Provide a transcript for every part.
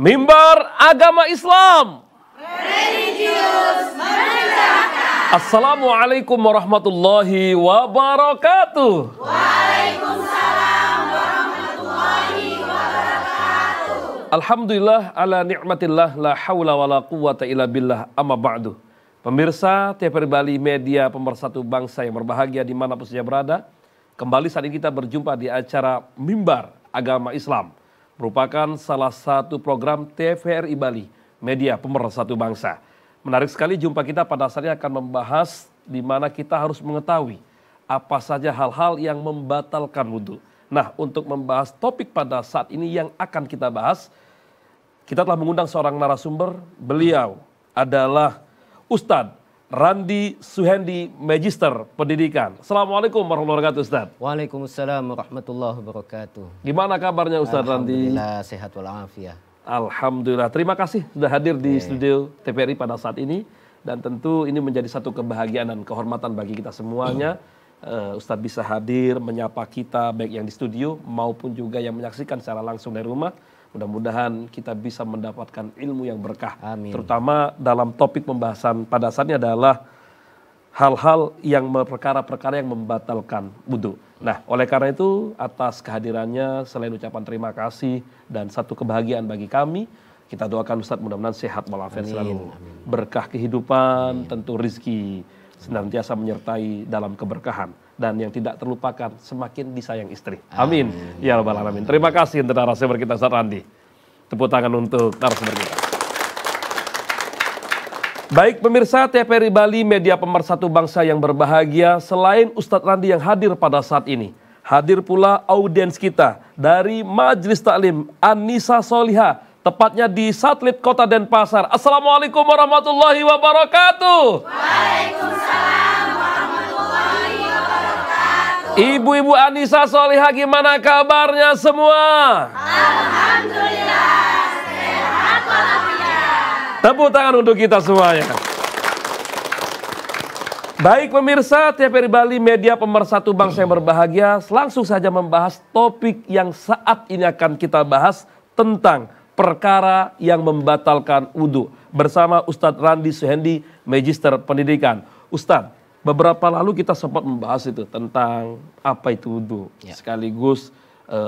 Mimbar Agama Islam. Religius menegakkan. Assalamualaikum warahmatullahi wabarakatuh. Waalaikumsalam warahmatullahi wabarakatuh. Alhamdulillah ala ni'matillah la hawla wa la quwata illa billah amma ba'du. Pemirsa TVRI Bali Media Pemersatu Bangsa yang berbahagia dimanapun saja berada. Kembali saat ini kita berjumpa di acara Mimbar Agama Islam. Merupakan salah satu program TVRI Bali Media Pemersatu Bangsa. Menarik sekali jumpa kita pada saat ini akan membahas di mana kita harus mengetahui apa saja hal-hal yang membatalkan wudhu. Nah, untuk membahas topik pada saat ini yang akan kita bahas, kita telah mengundang seorang narasumber. Beliau adalah Ustadz Randi Suhendi, Magister Pendidikan. Assalamualaikum warahmatullahi wabarakatuh, Ustadz. Waalaikumsalam warahmatullahi wabarakatuh. Gimana kabarnya Ustadz Randi? Alhamdulillah sehat walafiat. Alhamdulillah. Terima kasih sudah hadir di studio TVRI pada saat ini. Dan tentu ini menjadi satu kebahagiaan dan kehormatan bagi kita semuanya. Ustadz bisa hadir menyapa kita baik yang di studio maupun juga yang menyaksikan secara langsung dari rumah. Mudah-mudahan kita bisa mendapatkan ilmu yang berkah. Amin. Terutama dalam topik pembahasan pada saatnya adalah hal-hal yang perkara-perkara yang membatalkan wudhu. Nah, oleh karena itu atas kehadirannya selain ucapan terima kasih dan satu kebahagiaan bagi kami, kita doakan Ustadz mudah-mudahan sehat walafiat selalu. Berkah kehidupan, tentu rizki senantiasa menyertai dalam keberkahan. Dan yang tidak terlupakan semakin disayang istri. Amin. Ya Rabbal Alamin. Terima kasih untuk narasumber kita Ustadz Randi. Tepuk tangan untuk narasumber kita. Baik pemirsa TVRI Bali Media Pemersatu Bangsa yang berbahagia, selain Ustadz Randi yang hadir pada saat ini, hadir pula audiens kita dari Majelis Taklim An-Nisa Solihah, tepatnya di Satelit Kota Denpasar. Assalamualaikum warahmatullahi wabarakatuh. Waalaikumsalam warahmatullahi wabarakatuh. Ibu-ibu An-Nisa Solihah, gimana kabarnya semua? Alhamdulillah sehat walafiat. Tepuk tangan untuk kita semuanya. Baik pemirsa TVRI Bali Media Pemersatu Bangsa yang berbahagia, langsung saja membahas topik yang saat ini akan kita bahas tentang perkara yang membatalkan wudhu bersama Ustadz Randi Suhendi, Magister Pendidikan. Ustadz, beberapa lalu kita sempat membahas itu tentang apa itu wudhu, sekaligus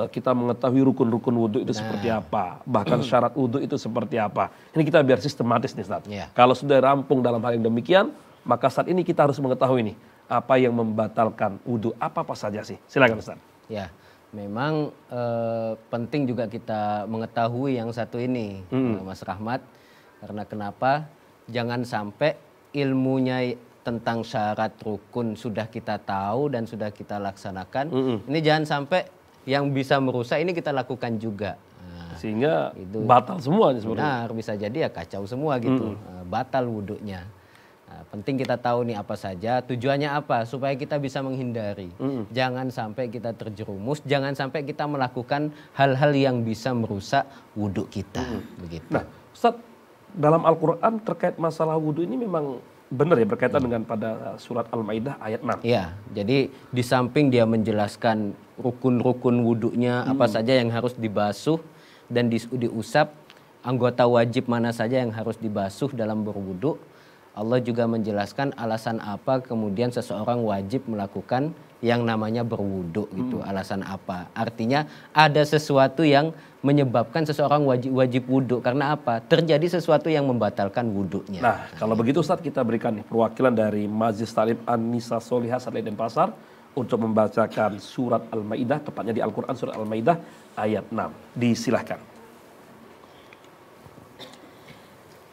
kita mengetahui rukun-rukun wudhu itu seperti apa, bahkan syarat wudhu itu seperti apa. Ini kita biar sistematis nih Ustadz. Kalau sudah rampung dalam hal yang demikian, maka saat ini kita harus mengetahui nih apa yang membatalkan wudhu, apa-apa saja sih. Silakan Ustadz. Ya, memang penting juga kita mengetahui yang satu ini, Mas Rahmat. Karena kenapa? Jangan sampai ilmunya tentang syarat rukun sudah kita tahu dan sudah kita laksanakan. Ini jangan sampai yang bisa merusak ini kita lakukan juga. Nah, sehingga itu batal semua. Benar, bisa jadi ya kacau semua gitu. Batal wudhunya. Nah, penting kita tahu nih apa saja, tujuannya apa, supaya kita bisa menghindari. Jangan sampai kita terjerumus, jangan sampai kita melakukan hal-hal yang bisa merusak wudhu kita. Begitu. Nah, Ustadz, dalam Al-Quran terkait masalah wudhu ini memang benar ya berkaitan dengan pada surat Al-Maidah ayat 6. Iya, jadi di samping dia menjelaskan rukun-rukun wudhunya, apa saja yang harus dibasuh dan diusap, anggota wajib mana saja yang harus dibasuh dalam berwudhu. Allah juga menjelaskan alasan apa kemudian seseorang wajib melakukan yang namanya berwudhu gitu. Alasan apa? Artinya ada sesuatu yang menyebabkan seseorang wajib wudhu. Karena apa? Terjadi sesuatu yang membatalkan wudhunya. Nah, kalau begitu Ustadz, kita berikan nih perwakilan dari Majelis Taklim An-Nisa Solihah Satelit Denpasar untuk membacakan surat Al-Maidah, tepatnya di Al-Quran surat Al-Maidah ayat 6. Disilahkan.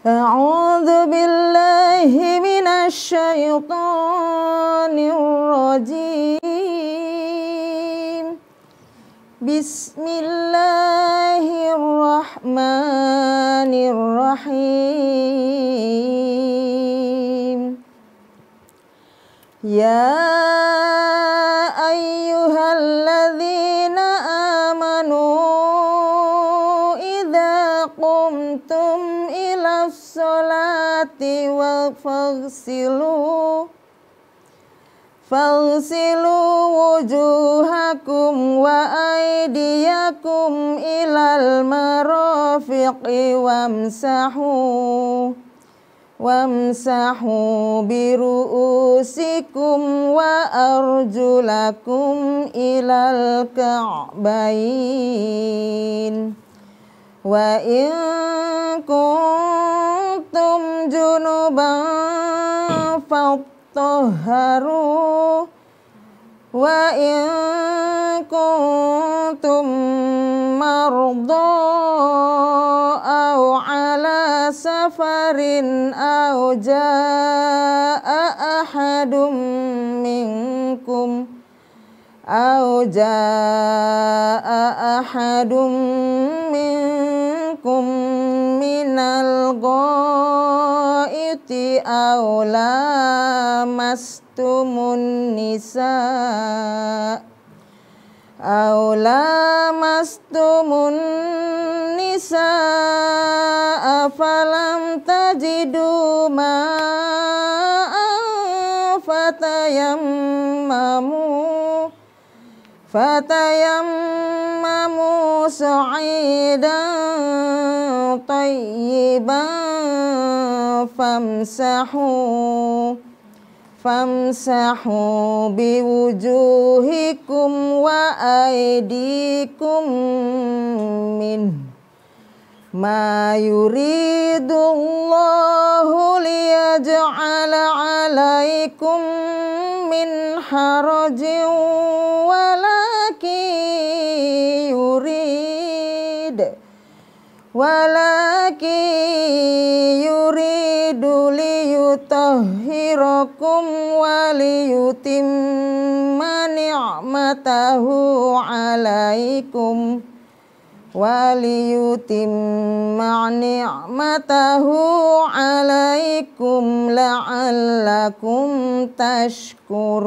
A'udzu billahi minasy syaithanir rajim. Bismillahirrahmanirrahim. Ya ayyuhalladzina amanu idza qumtum ilas salati waghsilu Fagsilu wujuhakum wa aydiyakum ilal marafiqi wamsahu biru'usikum wa arjulakum ilal ka'bain. Wa in kuntum junuban fattahharu wa in kuntum marda aw ala safarin aw jaa ahadum minkum minal ghaiti aw lamastumun nisaa falam tajidu ma'an fatayammamu sa'idan tayyiban famsahu biwujuhikum wa aydikum ma yuridullahu liyaj'ala 'alaikum min harajin walakin yuridu liyutahhirakum wa liyutimma ni'matahu 'alaikum la'allakum tashkurun.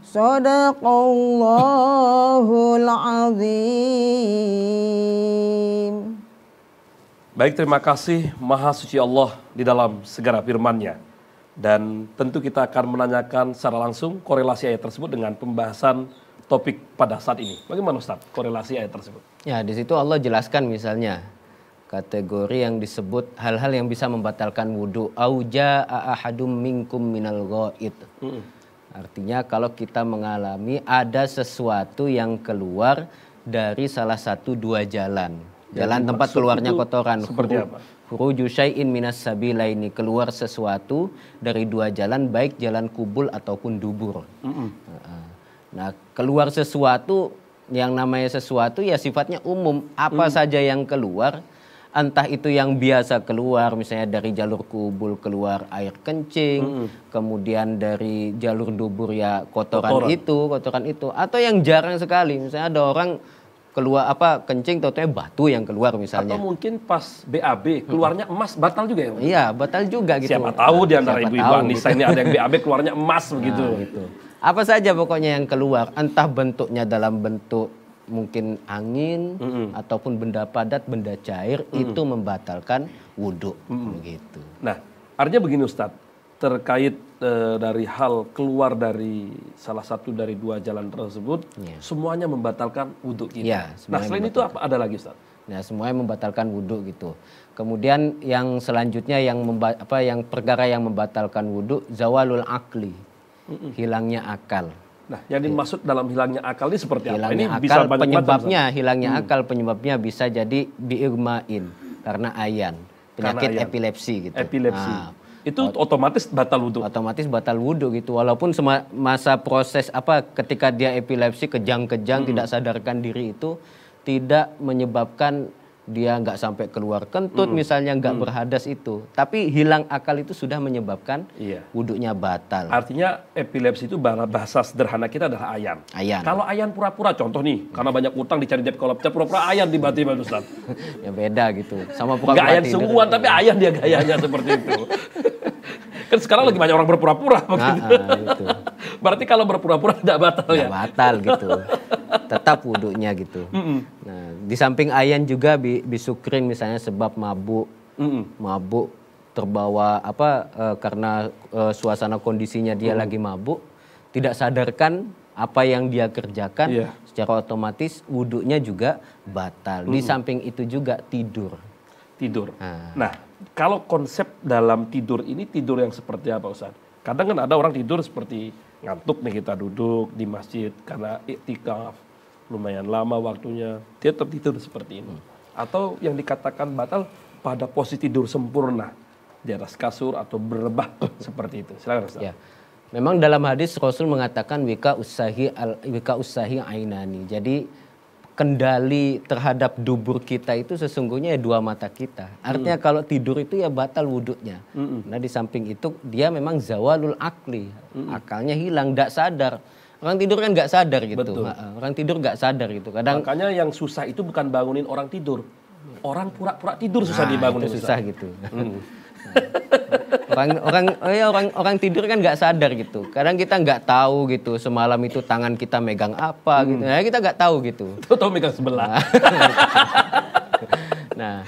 Shadaqallahul azim. Baik, terima kasih Maha Suci Allah di dalam segala firman-Nya. Dan tentu kita akan menanyakan secara langsung korelasi ayat tersebut dengan pembahasan topik pada saat ini. Bagaimana Ustaz korelasi ayat tersebut? Ya, di situ Allah jelaskan misalnya kategori yang disebut hal-hal yang bisa membatalkan wudu. Auja ahadum minkum minal ghaid. Artinya kalau kita mengalami ada sesuatu yang keluar dari salah satu dua jalan. Jalan tempat keluarnya kotoran. Seperti apa? Khuruju syai'in minas sabilaini, keluar sesuatu dari dua jalan, baik jalan kubul ataupun dubur. Nah, keluar sesuatu, yang namanya sesuatu ya sifatnya umum. Apa saja yang keluar, entah itu yang biasa keluar, misalnya dari jalur kubul keluar air kencing, kemudian dari jalur dubur ya kotoran itu, atau yang jarang sekali, misalnya ada orang keluar kencing, tahu-tahu batu yang keluar misalnya. Atau mungkin pas BAB keluarnya emas, batal juga ya? Iya, batal juga gitu. Siapa tahu di antara ibu-ibu Anissa ini ada yang BAB keluarnya emas begitu. Gitu. Apa saja pokoknya yang keluar, entah bentuknya dalam bentuk mungkin angin ataupun benda padat, benda cair, itu membatalkan wudhu begitu. Nah, artinya begini Ustadz, terkait dari hal keluar dari salah satu dari dua jalan tersebut, semuanya membatalkan wudhu kita. Nah, selain itu apa ada lagi Ustadz? Nah, semuanya membatalkan wudhu gitu. Kemudian yang selanjutnya yang perkara yang membatalkan wudhu, zawalul akli, hilangnya akal. Nah, yang dimaksud dalam hilangnya akal ini seperti apa? Hilangnya Ini akal, bisa banyak penyebabnya hilangnya akal, penyebabnya bisa jadi biirmain karena ayan, penyakit epilepsi gitu. Epilepsi. Itu otomatis batal wudhu. Otomatis batal wudhu gitu. Walaupun masa proses ketika dia epilepsi kejang-kejang tidak sadarkan diri itu tidak menyebabkan dia nggak sampai keluar kentut misalnya, nggak berhadas itu. Tapi hilang akal itu sudah menyebabkan wudhunya batal. Artinya epilepsi itu bahasa sederhana kita adalah ayan. Kalau ayan pura-pura, contoh nih, karena banyak utang dicari debt collector, pura-pura ayan tiba-tiba Ustaz. Ya beda gitu. Sama pura-pura nggak ayan sungguhan, tapi ayan dia gayanya seperti itu. Kan sekarang lagi banyak orang berpura-pura gitu. Berarti kalau berpura-pura tidak batal ya? Tidak batal gitu. Tetap wudhunya gitu. Nah, di samping ayan juga bisukrin misalnya sebab mabuk terbawa karena suasana kondisinya dia lagi mabuk, tidak sadarkan apa yang dia kerjakan, Iya. secara otomatis wudhunya juga batal. Di samping itu juga tidur. Nah, kalau konsep dalam tidur ini tidur yang seperti apa Ustaz? Kadang kan ada orang tidur seperti ngantuk nih, kita duduk di masjid karena iktikaf lumayan lama waktunya, dia tertidur seperti ini. Atau yang dikatakan batal pada posisi tidur sempurna di atas kasur atau berrebah seperti itu. Silakan Ustaz. Ya. Memang dalam hadis Rasul mengatakan wika usahi ainani. Jadi kendali terhadap dubur kita itu sesungguhnya ya dua mata kita. Artinya kalau tidur itu ya batal wudhunya. Nah di samping itu dia memang zawalul akli. Akalnya hilang, tidak sadar. Orang tidur kan nggak sadar gitu. Betul. Orang tidur nggak sadar gitu. Kadang Makanya yang susah itu bukan bangunin orang tidur. Orang pura-pura tidur susah dibangunin. itu susah gitu. Orang tidur kan nggak sadar gitu. Kadang kita nggak tahu gitu semalam itu tangan kita megang apa gitu. Nah, kita nggak tahu gitu. Tahu megang sebelah. Nah,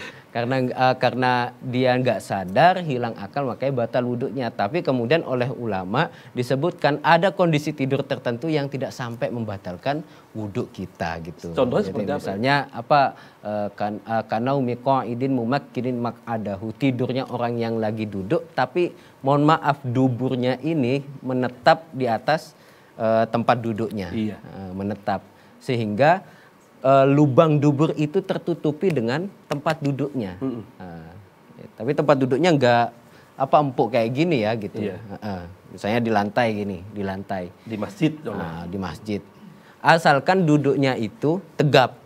karena dia nggak sadar, hilang akal, makanya batal wudhunya. Tapi kemudian oleh ulama disebutkan ada kondisi tidur tertentu yang tidak sampai membatalkan wudhu kita gitu. Contohnya Jadi seperti apa? misalnya kanau miqa'idin mumakkinin mak'adahu, tidurnya orang yang lagi duduk tapi mohon maaf duburnya ini menetap di atas tempat duduknya. Iya. Menetap sehingga lubang dubur itu tertutupi dengan tempat duduknya. Tapi tempat duduknya nggak empuk kayak gini ya gitu. Iya. Misalnya di lantai gini, di lantai. Di masjid. Di masjid. Asalkan duduknya itu tegap.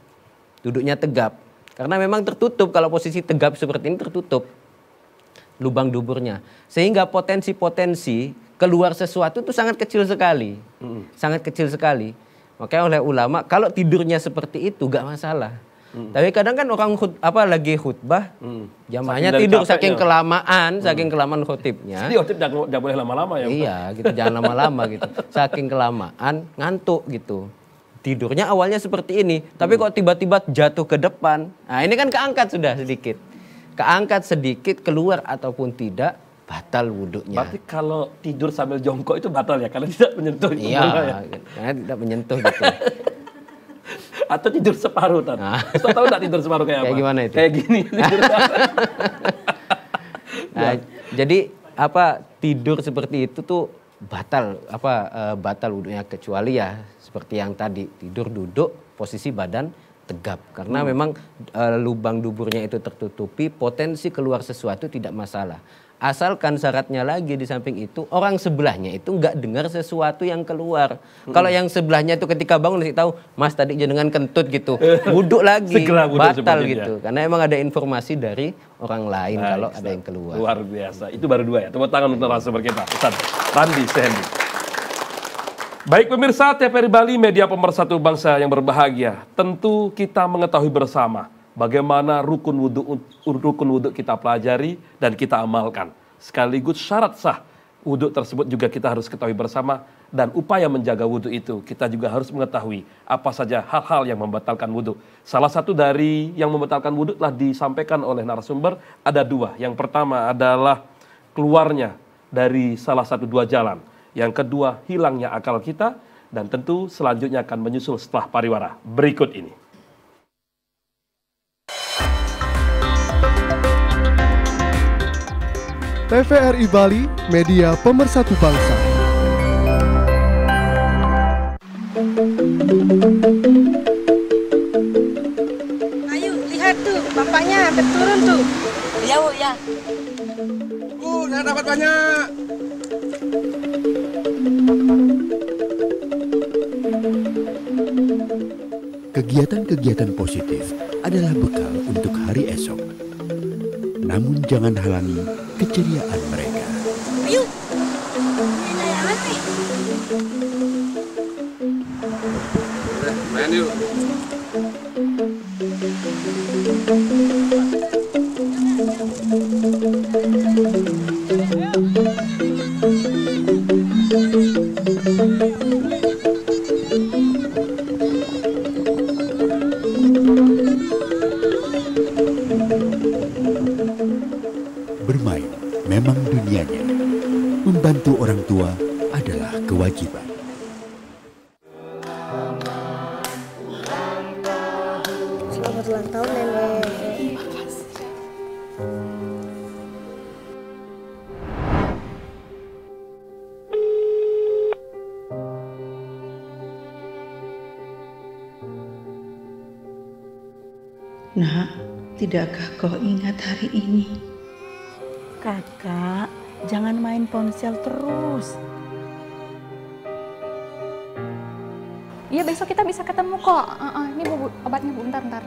Duduknya tegap. Karena memang tertutup, kalau posisi tegap seperti ini tertutup lubang duburnya. Sehingga potensi-potensi keluar sesuatu itu sangat kecil sekali. Sangat kecil sekali. Makanya oleh ulama kalau tidurnya seperti itu gak masalah. Tapi kadang kan orang lagi khutbah, jamaahnya tidur saking kelamaan khutibnya. Jadi khutib jangan boleh lama-lama ya. Iya, gitu jangan lama-lama gitu. Saking kelamaan ngantuk gitu. Tidurnya awalnya seperti ini, tapi kok tiba-tiba jatuh ke depan. Nah, ini kan keangkat sudah sedikit. Keangkat sedikit keluar ataupun tidak batal wudhunya. Berarti kalau tidur sambil jongkok itu batal ya, karena tidak menyentuh. Iya, karena tidak menyentuh gitu. Atau tidur separuh Tan. Ustaz tahu nggak tidur separuh kayak apa? Kayak gimana itu? Kayak gini. Jadi tidur seperti itu tuh batal wudhunya, kecuali ya seperti yang tadi tidur duduk posisi badan tegap karena memang lubang duburnya itu tertutupi, potensi keluar sesuatu tidak masalah. Asalkan syaratnya lagi di samping itu orang sebelahnya itu nggak dengar sesuatu yang keluar. Kalau yang sebelahnya itu ketika bangun kasih tahu, Mas tadi jenengan kentut gitu, wudhu lagi, batal gitu. Karena emang ada informasi dari orang lain kalau ada yang keluar. Luar biasa. Itu baru dua ya. Tepuk tangan untuk narasumber kita, Ustaz Randi Sehendi. Baik pemirsa TVRI Bali, media pemersatu bangsa yang berbahagia. Tentu kita mengetahui bersama bagaimana rukun wudhu kita pelajari dan kita amalkan. Sekaligus syarat sah wudhu tersebut juga kita harus ketahui bersama, dan upaya menjaga wudhu itu kita juga harus mengetahui apa saja hal-hal yang membatalkan wudhu. Salah satu dari yang membatalkan wudhu telah disampaikan oleh narasumber, ada dua. Yang pertama adalah keluarnya dari salah satu dua jalan. Yang kedua, hilangnya akal kita, dan tentu selanjutnya akan menyusul setelah pariwara berikut ini. TVRI Bali, media pemersatu bangsa. Ayo, lihat tuh, bapaknya hampir turun tuh. Ya, Bu, ya. Saya dapat banyak. Kegiatan-kegiatan positif adalah bekal untuk hari esok. Namun jangan halangi keceriaan mereka. Ayo. Ini yang aneh. Main yuk. Bermain Membantu orang tua adalah kewajiban. Selamat ulang tahun nenek. Nak, tidakkah kau ingat hari ini? Kakak, jangan main ponsel terus. Iya, besok kita bisa ketemu kok. Ini bu, obatnya bu, bentar.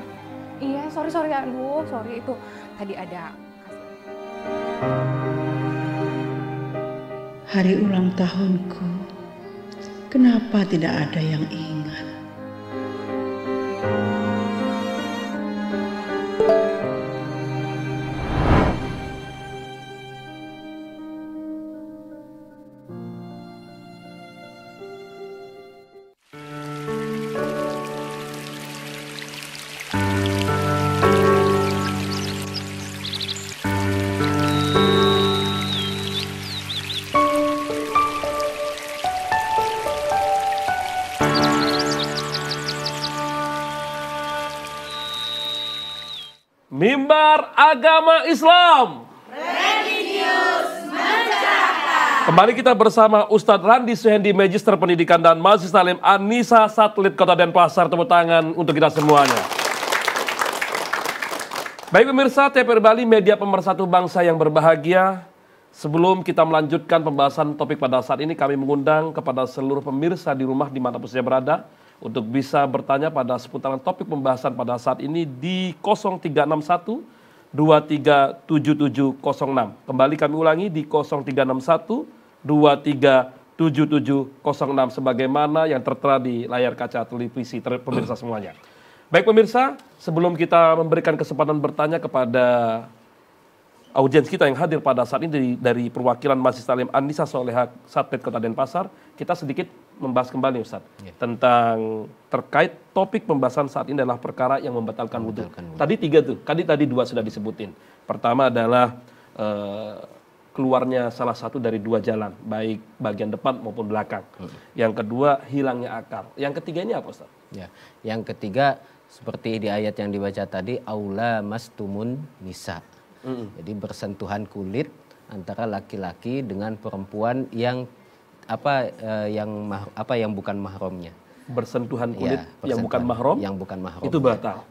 Iya, sorry, aduh, sorry itu tadi ada. Hari ulang tahunku, kenapa tidak ada yang ingat? Mimbar Agama Islam. Kembali kita bersama Ustadz Randi Suhendi, Magister Pendidikan dan Majelis Taklim An-Nisa Satelit Kota Denpasar. Tepuk tangan untuk kita semuanya. Baik pemirsa, TPR Bali, media pemersatu bangsa yang berbahagia. Sebelum kita melanjutkan pembahasan topik pada saat ini, kami mengundang kepada seluruh pemirsa di rumah dimanapun saja berada untuk bisa bertanya pada seputaran topik pembahasan pada saat ini di 0361 237706. Kembali kami ulangi di 0361 237706 sebagaimana yang tertera di layar kaca televisi pemirsa semuanya. Baik pemirsa, sebelum kita memberikan kesempatan bertanya kepada audiens kita yang hadir pada saat ini dari perwakilan Majelis Taklim An-Nisa Solehah Satelit Kota Denpasar, kita sedikit membahas kembali Ustaz tentang terkait topik pembahasan saat ini adalah perkara yang membatalkan wudhu. Tadi 3 tuh, tadi 2 sudah disebutin. Pertama adalah keluarnya salah satu dari 2 jalan, baik bagian depan maupun belakang. Yang kedua, hilangnya akal. Yang ketiga ini apa Ustaz? Ya, yang ketiga seperti di ayat yang dibaca tadi, aula mastumun nisa. Jadi bersentuhan kulit antara laki-laki dengan perempuan yang yang bukan mahramnya. Bersentuhan kulit ya, yang bukan mahram, itu batal.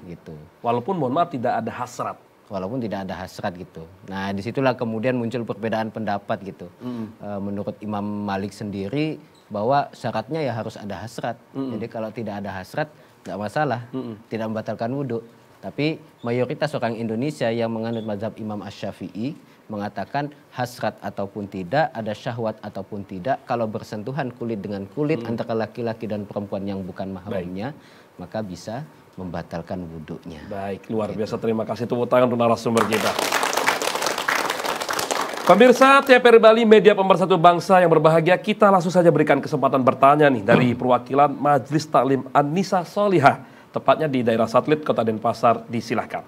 Gitu. Walaupun mohon maaf tidak ada hasrat. Walaupun tidak ada hasrat gitu. Nah disitulah kemudian muncul perbedaan pendapat gitu. Menurut Imam Malik sendiri bahwa syaratnya ya harus ada hasrat. Jadi kalau tidak ada hasrat nggak masalah, tidak membatalkan wudhu. Tapi mayoritas orang Indonesia yang menganut mazhab Imam Asy-Syafi'i mengatakan hasrat ataupun tidak, ada syahwat ataupun tidak, kalau bersentuhan kulit dengan kulit antara laki-laki dan perempuan yang bukan mahramnya, maka bisa membatalkan wudhunya. Baik, luar biasa. Terima kasih, tepuk tangan untuk narasumber kita. Pemirsa TPR Bali, media pemersatu bangsa yang berbahagia, kita langsung saja berikan kesempatan bertanya nih dari perwakilan Majelis Taklim An-Nisa Solehah, tepatnya di daerah Satelit Kota Denpasar. Disilahkan.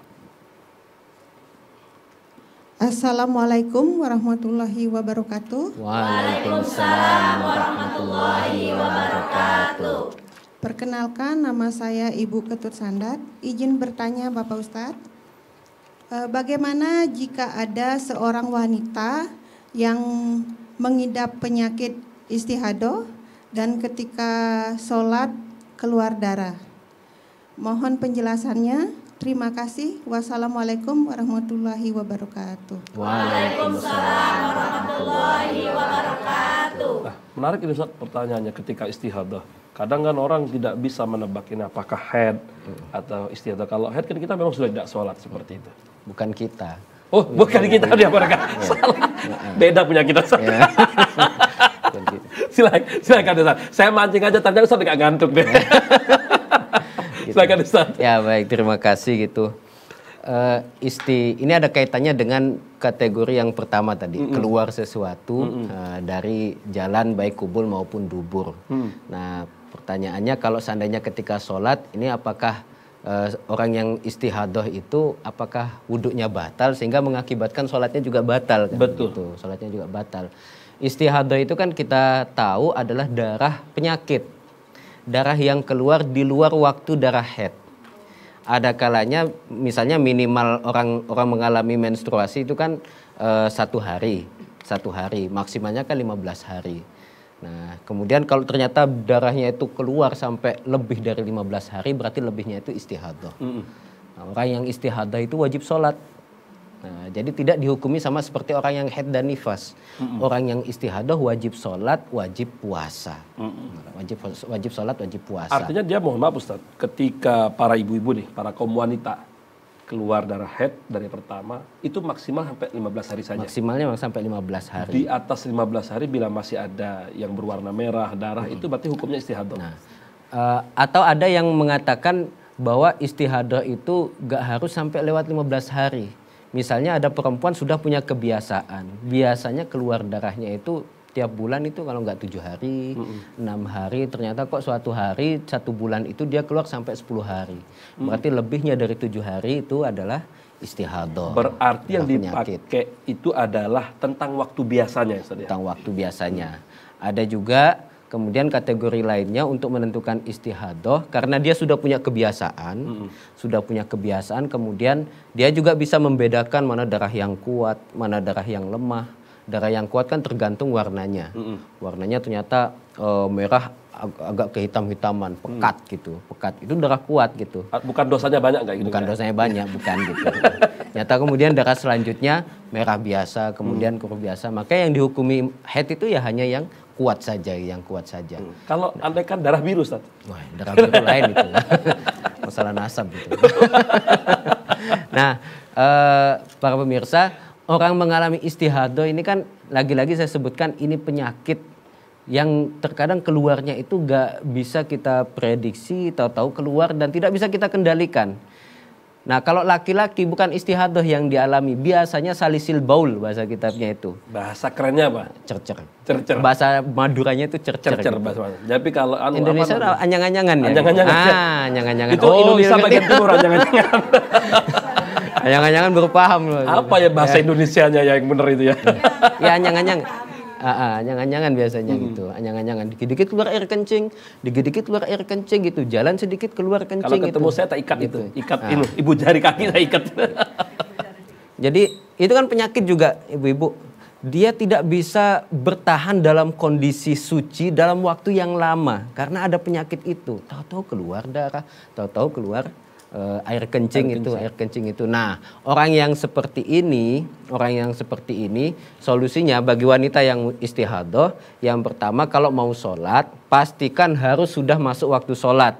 Assalamualaikum warahmatullahi wabarakatuh. Waalaikumsalam warahmatullahi wabarakatuh. Perkenalkan, nama saya Ibu Ketut Sandat. Izin bertanya Bapak Ustadz, bagaimana jika ada seorang wanita yang mengidap penyakit istihadah dan ketika sholat keluar darah? Mohon penjelasannya. Terima kasih. Wassalamualaikum warahmatullahi wabarakatuh. Waalaikumsalam warahmatullahi wabarakatuh. Nah, menarik ini Ustaz pertanyaannya ketika istihadah. Kadang kan orang tidak bisa menebak ini apakah haid atau istihadah. Kalau haid kan kita memang sudah tidak sholat seperti itu. Bukan kita. Oh, bukan kita dia mereka. Salah. Beda punya kita. Silakan Ustaz. Saya mancing aja, ternyata Ustaz nggak ngantuk deh. Silakan Ustaz. Ya baik, terima kasih gitu. Ini ada kaitannya dengan kategori yang pertama tadi, keluar sesuatu dari jalan baik kubul maupun dubur. Nah pertanyaannya, kalau seandainya ketika sholat ini apakah orang yang istihadah itu apakah wudhunya batal sehingga mengakibatkan sholatnya juga batal kan? Betul. Gitu. Sholatnya juga batal. Istihadah itu kan kita tahu adalah darah penyakit, darah yang keluar di luar waktu darah haid. Ada kalanya misalnya minimal orang mengalami menstruasi itu kan 1 hari, maksimalnya kan 15 hari. Nah, kemudian kalau ternyata darahnya itu keluar sampai lebih dari 15 hari, berarti lebihnya itu istihadah. Nah, orang yang istihadah itu wajib sholat. Nah, jadi tidak dihukumi sama seperti orang yang haid dan nifas. Orang yang istihadah wajib sholat, wajib puasa. Wajib sholat, wajib puasa. Artinya dia, mohon maaf Ustaz, ketika para ibu-ibu nih, para kaum wanita keluar darah haid dari pertama, itu maksimal sampai 15 hari saja. Maksimalnya sampai 15 hari. Di atas 15 hari bila masih ada yang berwarna merah, darah, itu berarti hukumnya istihadah. Nah, atau ada yang mengatakan bahwa istihadah itu gak harus sampai lewat 15 hari. Misalnya ada perempuan sudah punya kebiasaan, biasanya keluar darahnya itu tiap bulan itu kalau nggak 7 hari, 6 hari, ternyata kok suatu hari 1 bulan itu dia keluar sampai 10 hari. Berarti lebihnya dari 7 hari itu adalah istihadah. Berarti yang dipakai itu adalah tentang waktu biasanya. Tentang waktu biasanya. Ada juga kemudian kategori lainnya untuk menentukan istihadah karena dia sudah punya kebiasaan, kemudian dia juga bisa membedakan mana darah yang kuat, mana darah yang lemah. Darah yang kuat kan tergantung warnanya. Warnanya ternyata merah agak kehitam-hitaman, pekat gitu. Pekat itu darah kuat gitu. Bukan dosanya banyak enggak gitu? Bukan dosanya banyak, bukan gitu. Nyata kemudian darah selanjutnya merah biasa, kemudian keruh biasa. Maka yang dihukumi haid itu ya hanya yang kuat saja, Kalau andai kan darah biru, Ustaz? Wah, darah biru lain itu. Masalah nasab gitu. Nah, para pemirsa, orang mengalami istihadah ini kan lagi-lagi saya sebutkan ini penyakit yang terkadang keluarnya itu gak bisa kita prediksi, tahu-tahu keluar dan tidak bisa kita kendalikan. Nah, kalau laki-laki bukan istihadah yang dialami, biasanya salisil baul bahasa kitabnya itu. Bahasa kerennya apa? Cercer. Bahasa Maduranya itu cercer. Gitu. Tapi kalau Indonesia anyang-anyangan ya. Anyang-anyangan. Itu Indonesia bagian timur anyang-anyangan. Anyang-anyangan baru paham loh. Apa ya bahasa Indonesianya yang benar itu ya? Ya anyang-anyang. Anyang-anyangan biasanya gitu. Anyang-anyangan. Dikit-dikit keluar air kencing, gitu. Jalan sedikit keluar kencing. Kalau ketemu gitu. saya tak ikat gitu. Ikat ini, ibu jari kaki saya ikat. Jadi itu kan penyakit juga ibu-ibu. Dia tidak bisa bertahan dalam kondisi suci dalam waktu yang lama karena ada penyakit itu. Tahu-tahu keluar darah, tahu-tahu keluar air kencing itu. Nah, orang yang seperti ini, solusinya bagi wanita yang istihadah, yang pertama kalau mau sholat, pastikan harus sudah masuk waktu sholat.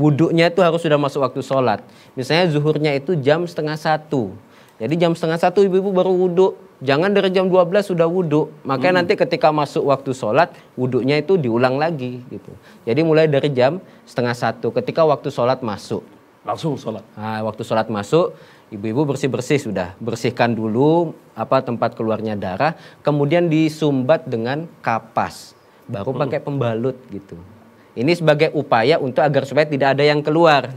Wudhunya itu harus sudah masuk waktu sholat. Misalnya zuhurnya itu jam 12:30. Jadi jam 12:30 ibu-ibu baru wudhu. Jangan dari jam 12 sudah wudhu. Makanya nanti ketika masuk waktu sholat, wudhunya itu diulang lagi gitu. Jadi mulai dari jam 12:30 ketika waktu sholat masuk. Langsung sholat. Nah, waktu sholat masuk, ibu-ibu bersih-bersih sudah. Bersihkan dulu tempat keluarnya darah, kemudian disumbat dengan kapas. Baru pakai pembalut gitu. Ini sebagai upaya untuk agar supaya tidak ada yang keluar.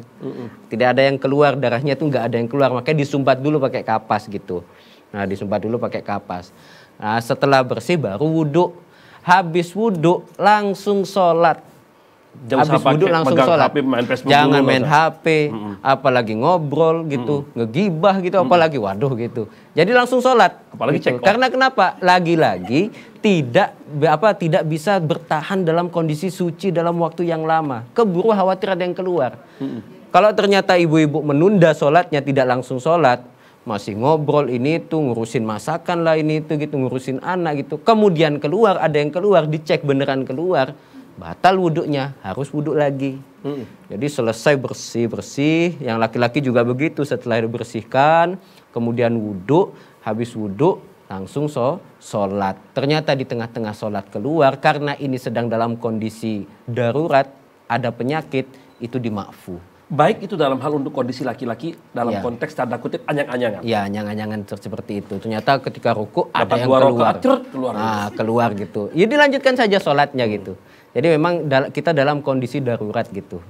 Tidak ada yang keluar, darahnya itu nggak ada yang keluar. Makanya disumbat dulu pakai kapas gitu. Nah, disumbat dulu pakai kapas. Nah, setelah bersih baru wudhu. Habis wudhu langsung sholat. Habis wudhu langsung sholat. Jangan main HP, apalagi ngobrol gitu, ngegibah gitu, apalagi waduh gitu. Jadi langsung sholat. Apalagi gitu. Karena kenapa? Lagi-lagi tidak bisa bertahan dalam kondisi suci dalam waktu yang lama. Keburu khawatir ada yang keluar. Kalau ternyata ibu-ibu menunda sholatnya, tidak langsung sholat, masih ngobrol ini itu, ngurusin masakan lah ini itu gitu, ngurusin anak gitu. Kemudian keluar, ada yang keluar, dicek beneran keluar. Batal wudhunya, harus wudhu lagi. Jadi selesai bersih-bersih, yang laki-laki juga begitu, setelah dibersihkan, kemudian wudhu, habis wudhu langsung sholat. Ternyata di tengah-tengah sholat keluar, karena ini sedang dalam kondisi darurat, ada penyakit, itu dima'fu. Baik itu dalam hal untuk kondisi laki-laki dalam konteks tanda kutip anyang-anyangan. Ya, anyang-anyangan seperti itu. Ternyata ketika ruku ada Dapat yang 2 keluar. rakaat, Keluar gitu. Ya dilanjutkan saja sholatnya gitu. Jadi memang kita dalam kondisi darurat gitu.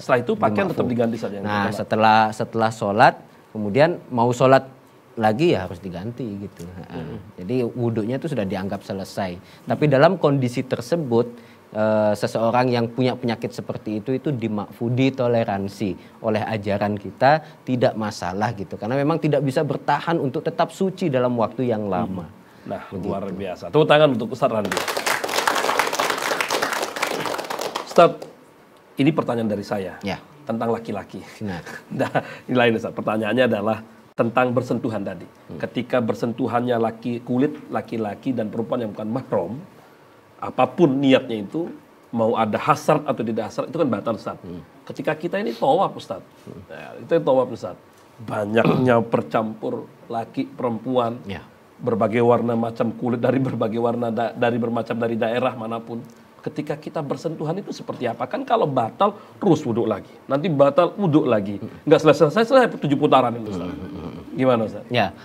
Setelah itu pakaian tetap diganti saja. Nah, setelah sholat, kemudian mau sholat lagi ya harus diganti gitu. Jadi wudhunya itu sudah dianggap selesai. Tapi dalam kondisi tersebut seseorang yang punya penyakit seperti itu dimakfudi toleransi oleh ajaran kita, tidak masalah gitu. Karena memang tidak bisa bertahan untuk tetap suci dalam waktu yang lama. Nah, luar biasa. Tepuk tangan untuk Ustaz Randi. Ustaz, ini pertanyaan dari saya tentang laki-laki. Nah, ini lain Ustaz. Pertanyaannya adalah tentang bersentuhan tadi. Ketika bersentuhannya kulit laki-laki dan perempuan yang bukan mahram, apapun niatnya itu, mau ada hasrat atau tidak hasrat, itu kan batal Ustaz. Ketika kita ini tawaf Ustaz, itu tawaf Ustaz. Banyaknya bercampur laki, perempuan, berbagai warna macam kulit dari berbagai warna, dari daerah manapun. Ketika kita bersentuhan itu seperti apa? Kan kalau batal, terus wudhu lagi. Nanti batal, wudhu lagi. Nggak selesai 7 putaran itu Ustaz. Gimana Ustaz? Ya,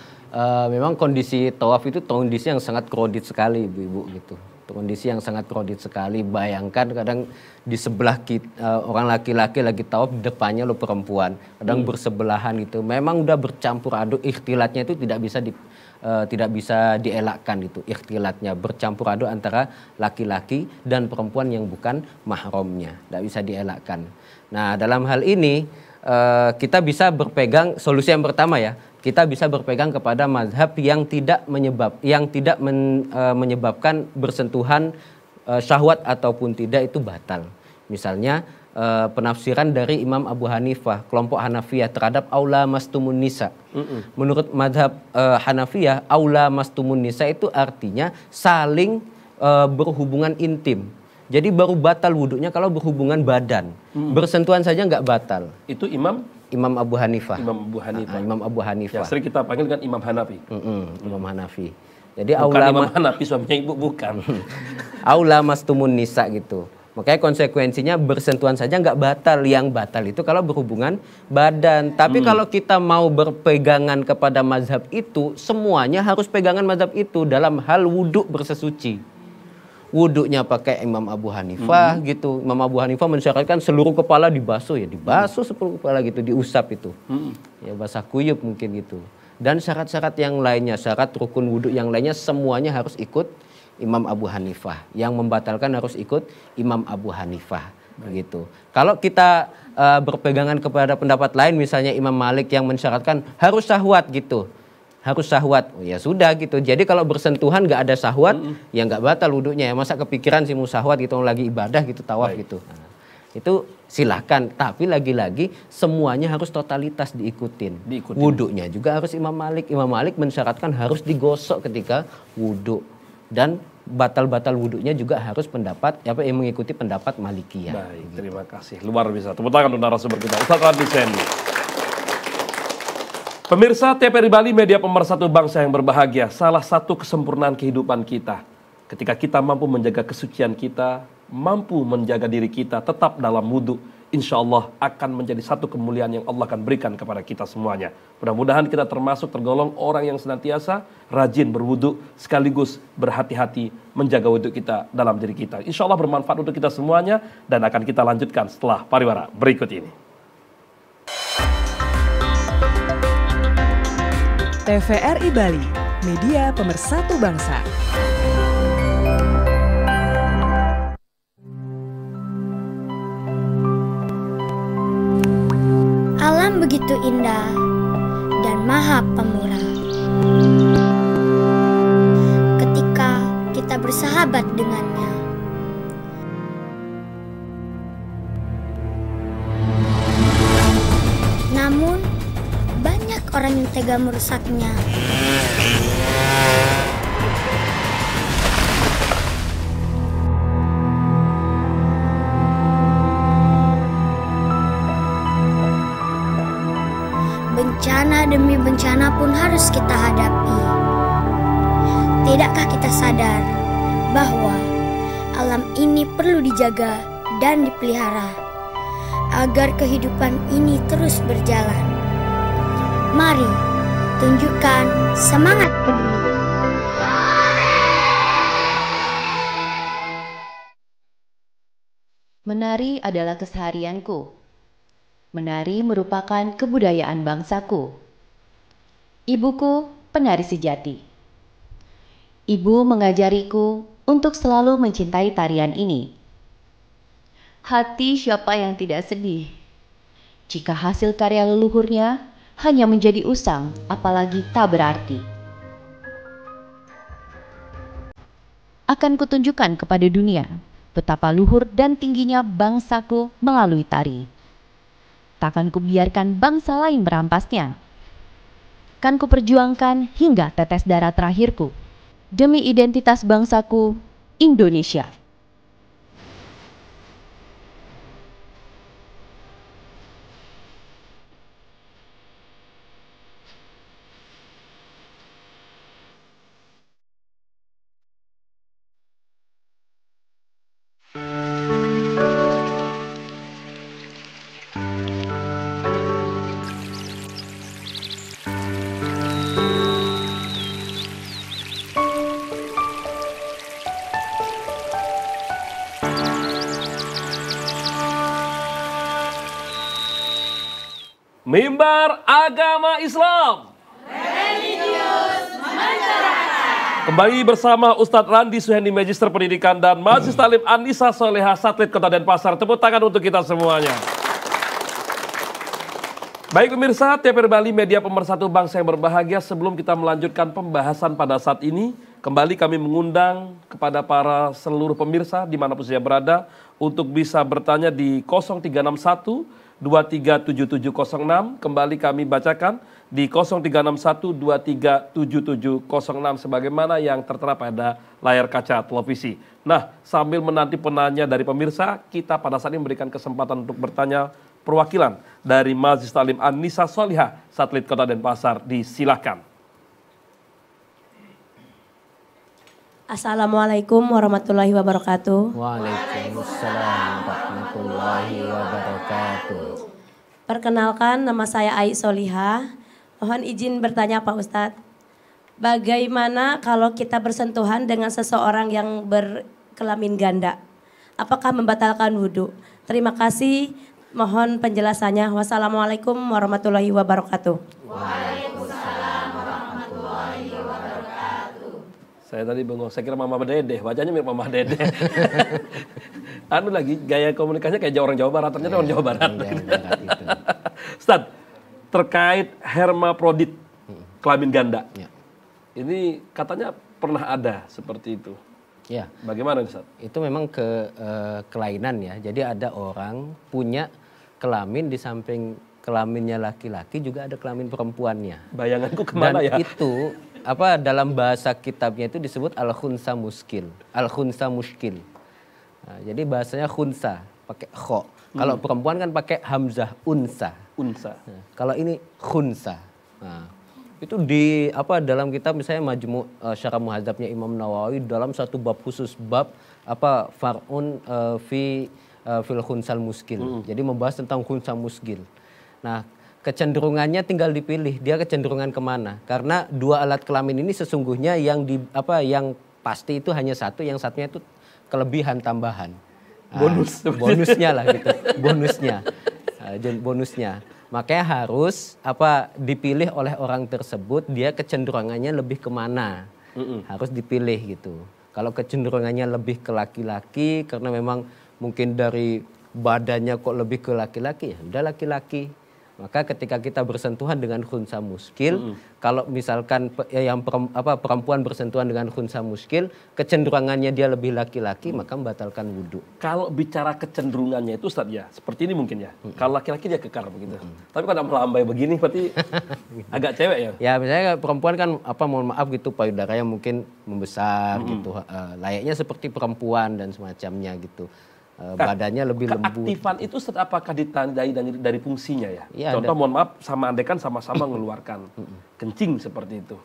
memang kondisi tawaf itu kondisi yang sangat kredit sekali Ibu-ibu gitu. Kondisi yang sangat kredit sekali. Bayangkan kadang di sebelah kita, orang laki-laki lagi tawaf, depannya lo perempuan. Kadang bersebelahan gitu. Memang udah bercampur aduk, ikhtilatnya itu tidak bisa dielakkan itu. Ikhtilatnya bercampur aduk antara laki-laki dan perempuan yang bukan mahramnya. Tidak bisa dielakkan. Nah, dalam hal ini kita bisa berpegang, solusi yang pertama ya, kita bisa berpegang kepada mazhab yang tidak menyebabkan bersentuhan syahwat ataupun tidak itu batal. Misalnya penafsiran dari Imam Abu Hanifah, kelompok Hanafiyah terhadap aula mastumun nisa. Menurut mazhab Hanafiyah, aula mastumun nisa itu artinya saling berhubungan intim. Jadi baru batal wudhunya kalau berhubungan badan. Bersentuhan saja nggak batal. Itu Imam Abu Hanifah. Imam Abu Hanifah. Ya, sering kita panggil kan Imam Hanafi. Imam Hanafi. Jadi bukan Imam Hanafi suaminya ibu, bukan. Aula mastumun nisa gitu. Makanya konsekuensinya bersentuhan saja nggak batal. Yang batal itu kalau berhubungan badan. Tapi kalau kita mau berpegangan kepada mazhab itu, semuanya harus pegangan mazhab itu dalam hal wudhu bersesuci. Wudhunya pakai Imam Abu Hanifah gitu. Imam Abu Hanifah mensyaratkan seluruh kepala dibasuh, ya dibasuh seluruh kepala gitu, diusap itu. Ya basah kuyup mungkin gitu. Dan syarat-syarat yang lainnya, syarat rukun wudhu yang lainnya semuanya harus ikut Imam Abu Hanifah. Yang membatalkan harus ikut Imam Abu Hanifah begitu. Kalau kita berpegangan kepada pendapat lain, misalnya Imam Malik yang mensyaratkan harus syahwat gitu. Harus syahwat, ya sudah gitu. Jadi kalau bersentuhan nggak ada syahwat, ya nggak batal wudhunya. Masa kepikiran sih mau syahwat gitu, lagi ibadah gitu, tawaf gitu. Nah, itu silahkan. Tapi lagi-lagi semuanya harus totalitas diikutin. Wudhunya juga harus Imam Malik. Imam Malik mensyaratkan harus digosok ketika wudhu. Dan batal-batal wudhunya juga harus mengikuti pendapat Malikiyah. Baik, terima kasih. Luar biasa. Tepuk tangan untuk narasumber kita, Ustaz Randi Sendi. Pemirsa TVRI Bali, media pemersatu bangsa yang berbahagia, salah satu kesempurnaan kehidupan kita. Ketika kita mampu menjaga kesucian kita, mampu menjaga diri kita tetap dalam wudhu, insya Allah akan menjadi satu kemuliaan yang Allah akan berikan kepada kita semuanya. Mudah-mudahan kita tergolong orang yang senantiasa rajin berwudhu, sekaligus berhati-hati menjaga wudhu kita dalam diri kita. Insya Allah bermanfaat untuk kita semuanya, dan akan kita lanjutkan setelah pariwara berikut ini. TVRI Bali, media pemersatu bangsa. Alam begitu indah dan maha pemurah. Ketika kita bersahabat dengannya. Namun, banyak orang yang tega merusaknya. Bencana demi bencana pun harus kita hadapi. Tidakkah kita sadar bahwa alam ini perlu dijaga dan dipelihara agar kehidupan ini terus berjalan. Mari tunjukkan semangat peduli. Menari adalah keseharianku. Menari merupakan kebudayaan bangsaku. Ibuku penari sejati. Ibu mengajariku untuk selalu mencintai tarian ini. Hati siapa yang tidak sedih jika hasil karya leluhurnya hanya menjadi usang, apalagi tak berarti. Akan kutunjukkan kepada dunia betapa luhur dan tingginya bangsaku melalui tari. Takkan kubiarkan bangsa lain merampasnya. Kan kuperjuangkan hingga tetes darah terakhirku demi identitas bangsaku, Indonesia. Mimbar Agama Islam. Religius masyarakat. Kembali bersama Ustadz Randi Suhendi, Magister Pendidikan dan Majelis Talim An-Nisa Solehah, Satelit Kota Denpasar. Tepuk tangan untuk kita semuanya. Baik pemirsa, TVRI Bali, media pemersatu bangsa yang berbahagia. Sebelum kita melanjutkan pembahasan pada saat ini, kembali kami mengundang kepada para seluruh pemirsa dimanapun saja berada untuk bisa bertanya di 0361 237706. Kembali kami bacakan di 0361237706 sebagaimana yang tertera pada layar kaca televisi. Nah, sambil menanti penanya dari pemirsa, kita pada saat ini memberikan kesempatan untuk bertanya perwakilan dari Majelis Talim An-Nisa Solehah, Satelit Kota Denpasar. Disilakan. Assalamualaikum warahmatullahi wabarakatuh. Waalaikumsalam warahmatullahi wabarakatuh. Perkenalkan, nama saya Ai Solihah. Mohon izin bertanya Pak Ustadz. Bagaimana kalau kita bersentuhan dengan seseorang yang berkelamin ganda? Apakah membatalkan wudhu? Terima kasih. Mohon penjelasannya. Wassalamualaikum warahmatullahi wabarakatuh. Waalaikumsalam warahmatullahi wabarakatuh. Saya tadi bengong, saya kira Mama Dede, wajahnya mirip Mama Dede. Anu lagi, gaya komunikasinya kayak orang Jawa Barat, ternyata orang Jawa Barat. Ustaz, terkait hermaprodit, kelamin ganda. Ini katanya pernah ada seperti itu. Ya. Bagaimana Ustaz? Itu memang kelainan ya, jadi ada orang punya kelamin di samping kelaminnya laki-laki juga ada kelamin perempuannya. Bayanganku kemana ya? Dan itu dalam bahasa kitabnya itu disebut al-khunsa muskil. Al-khunsa muskil. Nah, jadi bahasanya khunsa pakai kho. Kalau perempuan kan pakai hamzah unsa. Unsa. Nah, kalau ini khunsa. Nah, itu dalam kitab misalnya Majmu' Syarah Muhadzabnya Imam Nawawi dalam satu bab khusus, bab far'un fil khunsal muskil. Jadi membahas tentang khunsa muskil. Nah, kecenderungannya tinggal dipilih dia kecenderungan kemana, karena dua alat kelamin ini sesungguhnya yang pasti itu hanya satu, yang satunya itu kelebihan tambahan, bonusnya lah gitu, bonusnya makanya harus dipilih oleh orang tersebut, dia kecenderungannya lebih kemana, harus dipilih gitu. Kalau kecenderungannya lebih ke laki-laki karena memang mungkin dari badannya kok lebih ke laki-laki, ya udah laki-laki. Maka ketika kita bersentuhan dengan khunsa muskil, kalau misalkan perempuan bersentuhan dengan khunsa muskil, kecenderungannya dia lebih laki-laki, maka membatalkan wudhu. Kalau bicara kecenderungannya itu Ustaz ya, seperti ini mungkin ya. Kalau laki-laki dia kekar begitu. Tapi kalau melambai begini berarti agak cewek ya. Ya misalnya perempuan kan mohon maaf gitu, payudaranya mungkin membesar gitu. Layaknya seperti perempuan dan semacamnya gitu. Badannya lebih lembut. Keaktifan itu apakah ditandai dari fungsinya ya? Ya contoh mohon maaf, andekan sama-sama mengeluarkan kencing seperti itu.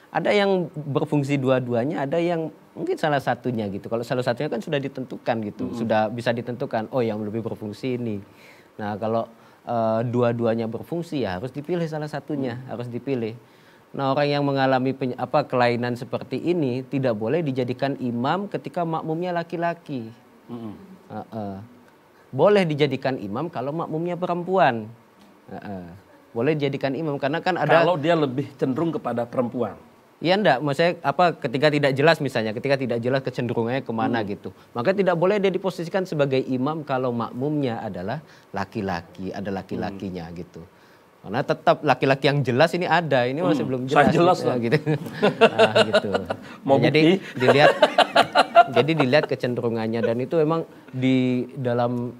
Ada yang berfungsi dua-duanya, ada yang mungkin salah satunya gitu. Kalau salah satunya kan sudah ditentukan gitu, sudah bisa ditentukan. Oh yang lebih berfungsi ini. Nah kalau dua-duanya berfungsi ya harus dipilih salah satunya, harus dipilih. Nah orang yang mengalami kelainan seperti ini tidak boleh dijadikan imam ketika makmumnya laki-laki. Boleh dijadikan imam kalau makmumnya perempuan. Boleh dijadikan imam karena kan ada. Kalau dia lebih cenderung kepada perempuan. Iya enggak, maksudnya ketika tidak jelas misalnya, ketika tidak jelas kecenderungannya kemana gitu. Maka tidak boleh dia diposisikan sebagai imam kalau makmumnya adalah laki-laki, ada laki-lakinya gitu. Karena tetap laki-laki yang jelas ini ada, ini masih belum jelas. Saya jelas gitu. Nah, gitu. Jadi dilihat kecenderungannya dan itu memang di dalam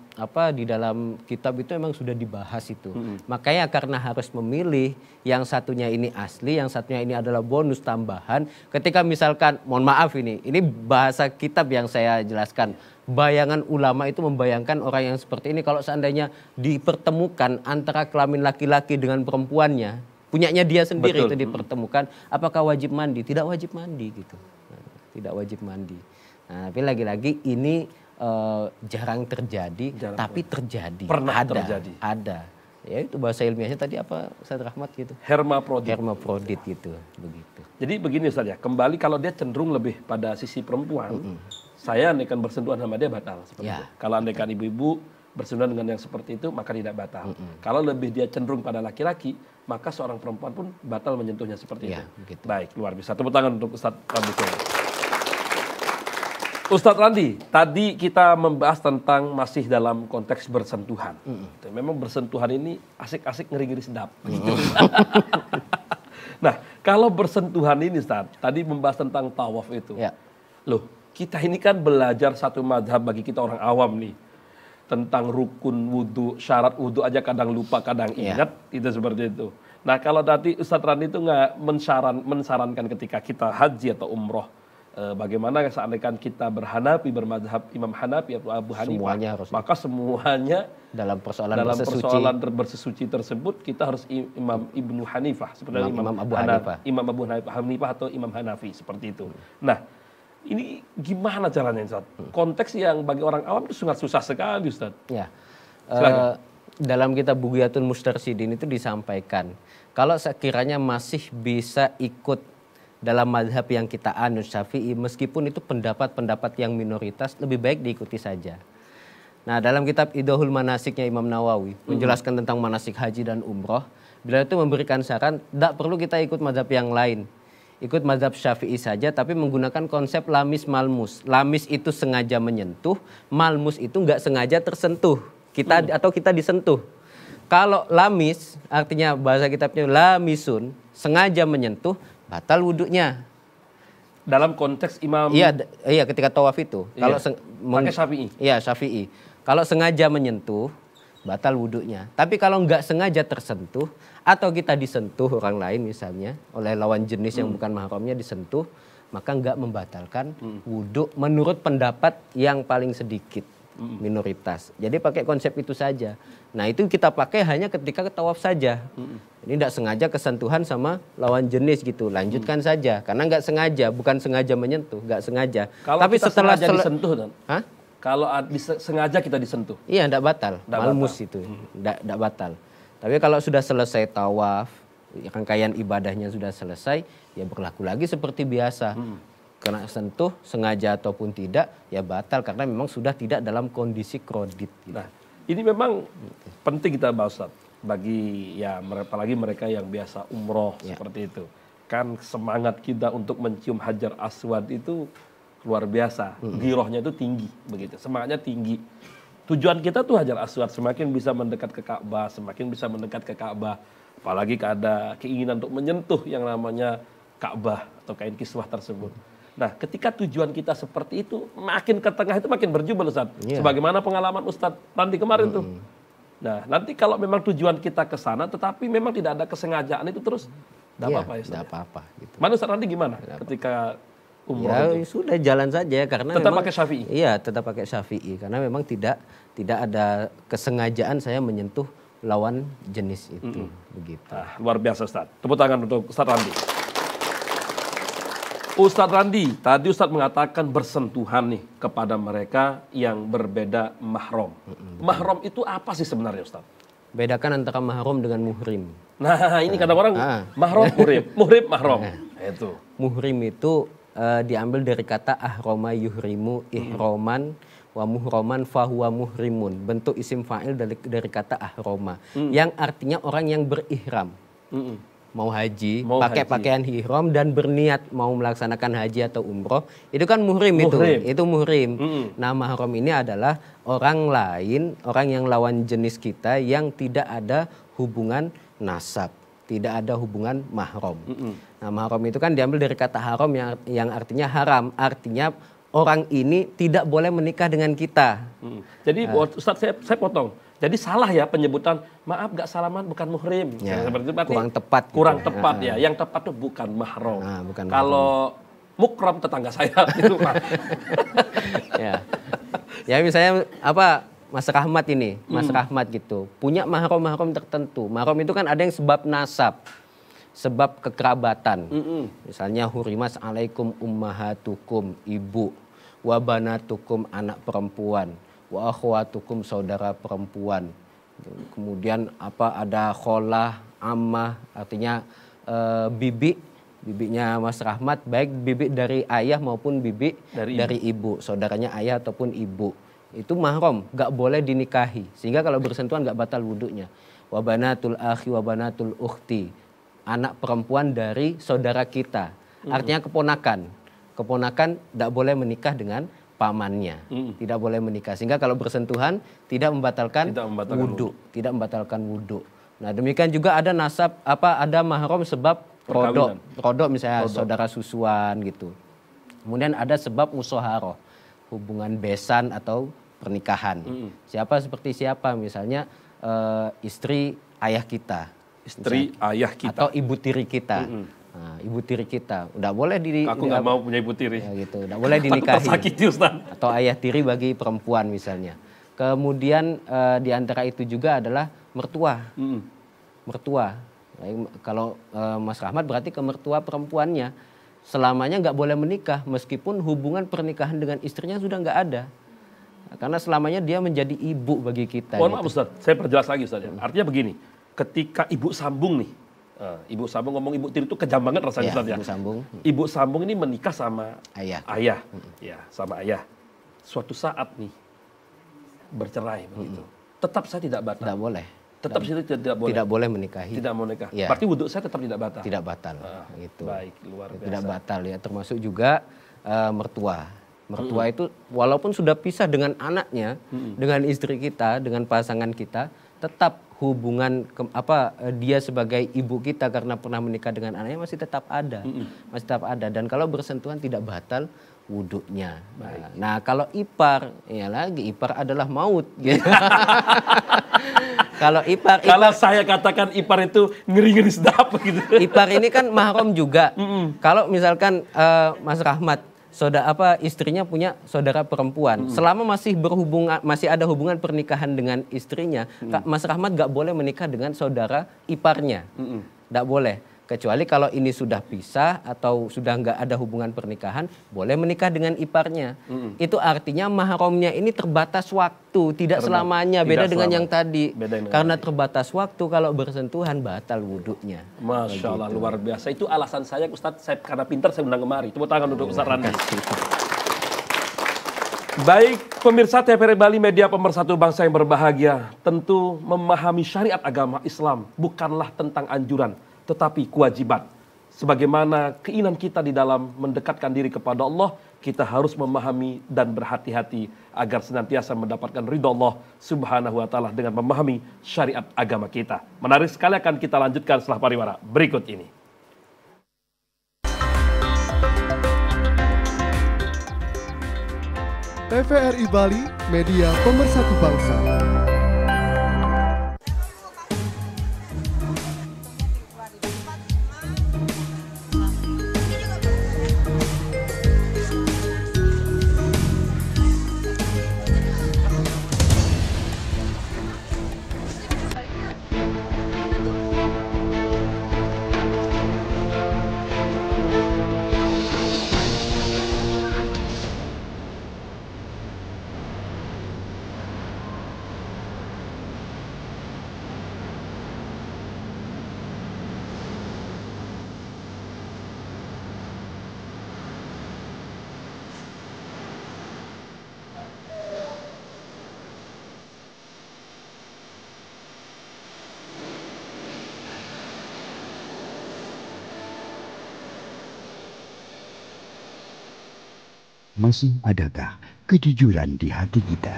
kitab itu memang sudah dibahas itu. Makanya karena harus memilih yang satunya ini asli, yang satunya ini adalah bonus tambahan. Ketika misalkan, mohon maaf ini bahasa kitab yang saya jelaskan. Bayangan ulama itu membayangkan orang yang seperti ini kalau seandainya dipertemukan antara kelamin laki-laki dengan perempuannya, punyanya dia sendiri. Betul. Itu dipertemukan, apakah wajib mandi? Tidak wajib mandi gitu. Tidak wajib mandi. Nah, tapi lagi-lagi ini jarang terjadi, tapi terjadi. Pernah terjadi. Ada. Ya itu bahasa ilmiahnya tadi apa Ustaz Rahmat gitu. Hermaprodit gitu, begitu. Jadi begini Ustaz ya, kembali kalau dia cenderung lebih pada sisi perempuan, saya andaikan bersentuhan sama dia batal seperti itu. Kalau andaikan ibu-ibu bersentuhan dengan yang seperti itu maka tidak batal. Kalau lebih dia cenderung pada laki-laki, maka seorang perempuan pun batal menyentuhnya seperti itu. Begitu. Baik, luar biasa. Tepuk tangan untuk Ustaz Randi. Ustadz Randi, tadi kita membahas tentang masih dalam konteks bersentuhan. Memang bersentuhan ini asik-asik ngeri-ngeri sedap. Nah, kalau bersentuhan ini Ustadz, tadi membahas tentang tawaf itu. Loh, kita ini kan belajar satu madhab bagi kita orang awam nih. Tentang rukun wudhu, syarat wudhu aja kadang lupa, kadang ingat, itu seperti itu. Nah, kalau tadi Ustadz Randi itu nggak mensarankan ketika kita haji atau umroh, bagaimana seandainya kita bermadhab Imam Hanafi atau Abu Hanifah, maka semuanya dalam persoalan bersesuci tersebut kita harus Imam Ibnu Hanifah seperti Imam Abu Hanifah atau Imam Hanafi seperti itu. Nah, ini gimana caranya Ustaz? Konteks yang bagi orang awam itu sangat susah sekali Ustaz. Ya. Dalam kitab Bughyatul Mustarsyidin itu disampaikan kalau sekiranya masih bisa ikut dalam mazhab yang kita anut Syafi'i, meskipun itu pendapat-pendapat yang minoritas, lebih baik diikuti saja. Nah, dalam kitab Idahul Manasiknya Imam Nawawi menjelaskan tentang manasik haji dan umroh, beliau itu memberikan saran tidak perlu kita ikut mazhab yang lain, ikut mazhab Syafi'i saja, tapi menggunakan konsep lamis malmus. Lamis itu sengaja menyentuh, malmus itu nggak sengaja tersentuh, atau kita disentuh. Kalau lamis artinya bahasa kitabnya lamisun, sengaja menyentuh, batal wudhunya. Dalam konteks Imam. Iya ketika tawaf itu. Kalau pakai Syafi'i. Iya Syafi'i. Kalau sengaja menyentuh, batal wudhunya. Tapi kalau nggak sengaja tersentuh atau kita disentuh orang lain misalnya oleh lawan jenis yang bukan mahramnya disentuh, maka nggak membatalkan wudhu menurut pendapat yang paling sedikit minoritas. Jadi pakai konsep itu saja. Nah itu kita pakai hanya ketika tawaf saja. Ini tidak sengaja kesentuhan sama lawan jenis gitu. Lanjutkan saja. Karena nggak sengaja, bukan sengaja menyentuh, nggak sengaja. Kalau tapi setelah disentuh, Dan? Kalau sengaja kita disentuh? Iya, tidak batal. Malmus itu, tidak batal. Tapi kalau sudah selesai tawaf, rangkaian ibadahnya sudah selesai, ya berlaku lagi seperti biasa. Karena sentuh, sengaja ataupun tidak, ya batal karena memang sudah tidak dalam kondisi krodit. Gitu. Nah, ini memang penting kita bahas, Ustaz, bagi apalagi mereka yang biasa umroh seperti itu. Kan semangat kita untuk mencium Hajar Aswad itu luar biasa, girohnya itu tinggi, begitu. Semangatnya tinggi. Tujuan kita tuh Hajar Aswad, semakin bisa mendekat ke Ka'bah, semakin bisa mendekat ke Ka'bah. Apalagi ada keinginan untuk menyentuh yang namanya Ka'bah atau kain kiswah tersebut. Nah, ketika tujuan kita seperti itu, makin ke tengah itu makin berjubel, Ustaz. Sebagaimana pengalaman Ustadz Randi kemarin tuh. Nah, nanti kalau memang tujuan kita ke sana, tetapi memang tidak ada kesengajaan itu terus, tidak apa-apa ya, Ustaz? Tidak apa-apa. Gitu. Mana Ustadz Randi gimana ketika umroh itu? Sudah jalan saja karena tetap pakai Syafi'i. Iya, tetap pakai Syafi'i karena memang tidak ada kesengajaan saya menyentuh lawan jenis itu. Begitu. Nah, luar biasa Ustaz. Tepuk tangan untuk Ustadz Randi. Ustadz Randi, tadi Ustadz mengatakan bersentuhan nih kepada mereka yang berbeda mahram. Mahram itu apa sih sebenarnya Ustadz? Bedakan antara mahram dengan muhrim. Nah ini kadang orang mahram, muhrim, mahram. Itu. Muhrim itu diambil dari kata ahroma yuhrimu ihroman wa muhroman fahuwa muhrimun. Bentuk isim fa'il dari kata ahroma. Yang artinya orang yang berihram. Mau haji, pakai pakaian ihram dan berniat mau melaksanakan haji atau umroh, itu kan muhrim. Itu muhrim. Nah mahram ini adalah orang lain, orang yang lawan jenis kita yang tidak ada hubungan nasab, tidak ada hubungan mahram. Nah mahram itu kan diambil dari kata haram yang artinya haram, artinya orang ini tidak boleh menikah dengan kita. Jadi Ustaz saya potong. Jadi salah ya penyebutan, maaf gak salaman bukan muhrim. Ya, seperti itu kurang tepat. Kurang tepat ya. Yang tepat itu bukan mahram. Kalau mukram tetangga saya itu Pak. Ya misalnya apa Mas Rahmat ini, Mas Rahmat gitu, punya mahram tertentu. Mahram itu kan ada yang sebab nasab, sebab kekerabatan. Misalnya hurimas alaikum ummahatukum, ibu, wa banatukum, anak perempuan, wa akhwatukum, saudara perempuan. Kemudian apa ada kholah, ammah, artinya bibinya Mas Rahmat, baik bibi dari ayah maupun bibi dari ibu, saudaranya ayah ataupun ibu. Itu mahram, gak boleh dinikahi. Sehingga kalau bersentuhan gak batal wudhunya. Wa banatul akhi wa banatul ukhti, anak perempuan dari saudara kita. Artinya keponakan. Keponakan gak boleh menikah dengan pamannya, tidak boleh menikah. Sehingga kalau bersentuhan tidak membatalkan wudhu, tidak membatalkan wudhu. Nah demikian juga ada nasab, ada mahram sebab rodok misalnya saudara susuan gitu. Kemudian ada sebab musoharoh, hubungan besan atau pernikahan. Siapa seperti siapa, misalnya istri ayah kita, ayah kita, atau ibu tiri kita. Nah, ibu tiri kita udah boleh aku nggak mau punya ibu tiri ya gitu, udah boleh dinikahi. Atau ayah tiri bagi perempuan misalnya. Kemudian di antara itu juga adalah mertua. Mertua. Kalau Mas Rahmat berarti ke mertua perempuannya selamanya nggak boleh menikah meskipun hubungan pernikahan dengan istrinya sudah nggak ada. Karena selamanya dia menjadi ibu bagi kita. Mohon maaf Ustaz, saya perjelas lagi Ustaz. Artinya begini, ketika ibu sambung nih, ibu sambung ngomong ibu tiri itu kejam banget rasanya Ustaz ya. Ibu sambung ini menikah sama ayah. Ya, sama ayah. Suatu saat nih bercerai begitu. Tetap saya tidak batal. Tidak boleh. Tetap saya tidak boleh. Tidak boleh menikahi. Tidak mau nikah. Ya. Berarti wudhu saya tetap tidak batal. Tidak batal. Gitu. Baik, luar biasa. Tidak batal ya. Termasuk juga mertua. Mertua itu walaupun sudah pisah dengan anaknya, dengan istri kita, dengan pasangan kita, tetap hubungan dia sebagai ibu kita karena pernah menikah dengan anaknya masih tetap ada. Masih tetap ada, dan kalau bersentuhan tidak batal wudhunya. Nah, kalau ipar, ya lagi ipar adalah maut gitu. Kalau kalau saya katakan ipar itu ngeri-ngeri sedap gitu. Ipar ini kan mahram juga. Kalau misalkan Mas Rahmat istrinya punya saudara perempuan, selama masih ada hubungan pernikahan dengan istrinya, Mas Rahmat gak boleh menikah dengan saudara iparnya, gak boleh. Kecuali kalau ini sudah pisah atau sudah nggak ada hubungan pernikahan, boleh menikah dengan iparnya. Itu artinya mahramnya ini terbatas waktu, tidak selamanya. Beda dengan yang tadi. Karena terbatas waktu, kalau bersentuhan batal wudhunya. Masya Allah, luar biasa. Itu alasan saya, Ustadz, karena pintar saya undang kemari. Tepuk tangan untuk Ustadz Randi. Baik, pemirsa TVRI Bali, media pemersatu bangsa yang berbahagia. Tentu memahami syariat agama Islam bukanlah tentang anjuran, tetapi kewajiban. Sebagaimana keinginan kita di dalam mendekatkan diri kepada Allah, kita harus memahami dan berhati-hati agar senantiasa mendapatkan ridha Allah Subhanahu wa Ta'ala dengan memahami syariat agama kita. Menarik sekali, akan kita lanjutkan setelah pariwara berikut ini. TVRI Bali, media pemersatu bangsa. masih adakah kejujuran di hati kita?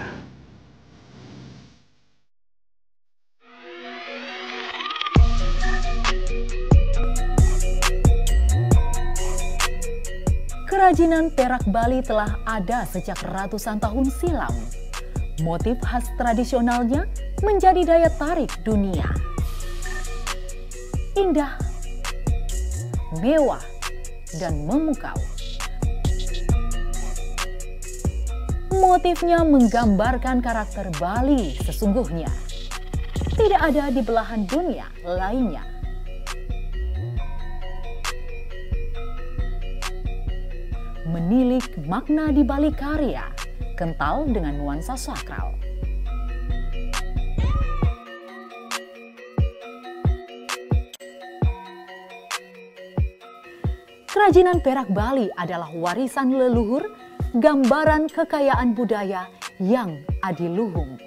Kerajinan perak Bali telah ada sejak ratusan tahun silam. Motif khas tradisionalnya menjadi daya tarik dunia. Indah, mewah, dan memukau. Motifnya menggambarkan karakter Bali sesungguhnya. Tidak ada di belahan dunia lainnya. Menilik makna di balik karya, kental dengan nuansa sakral. Kerajinan perak Bali adalah warisan leluhur, gambaran kekayaan budaya yang adiluhung.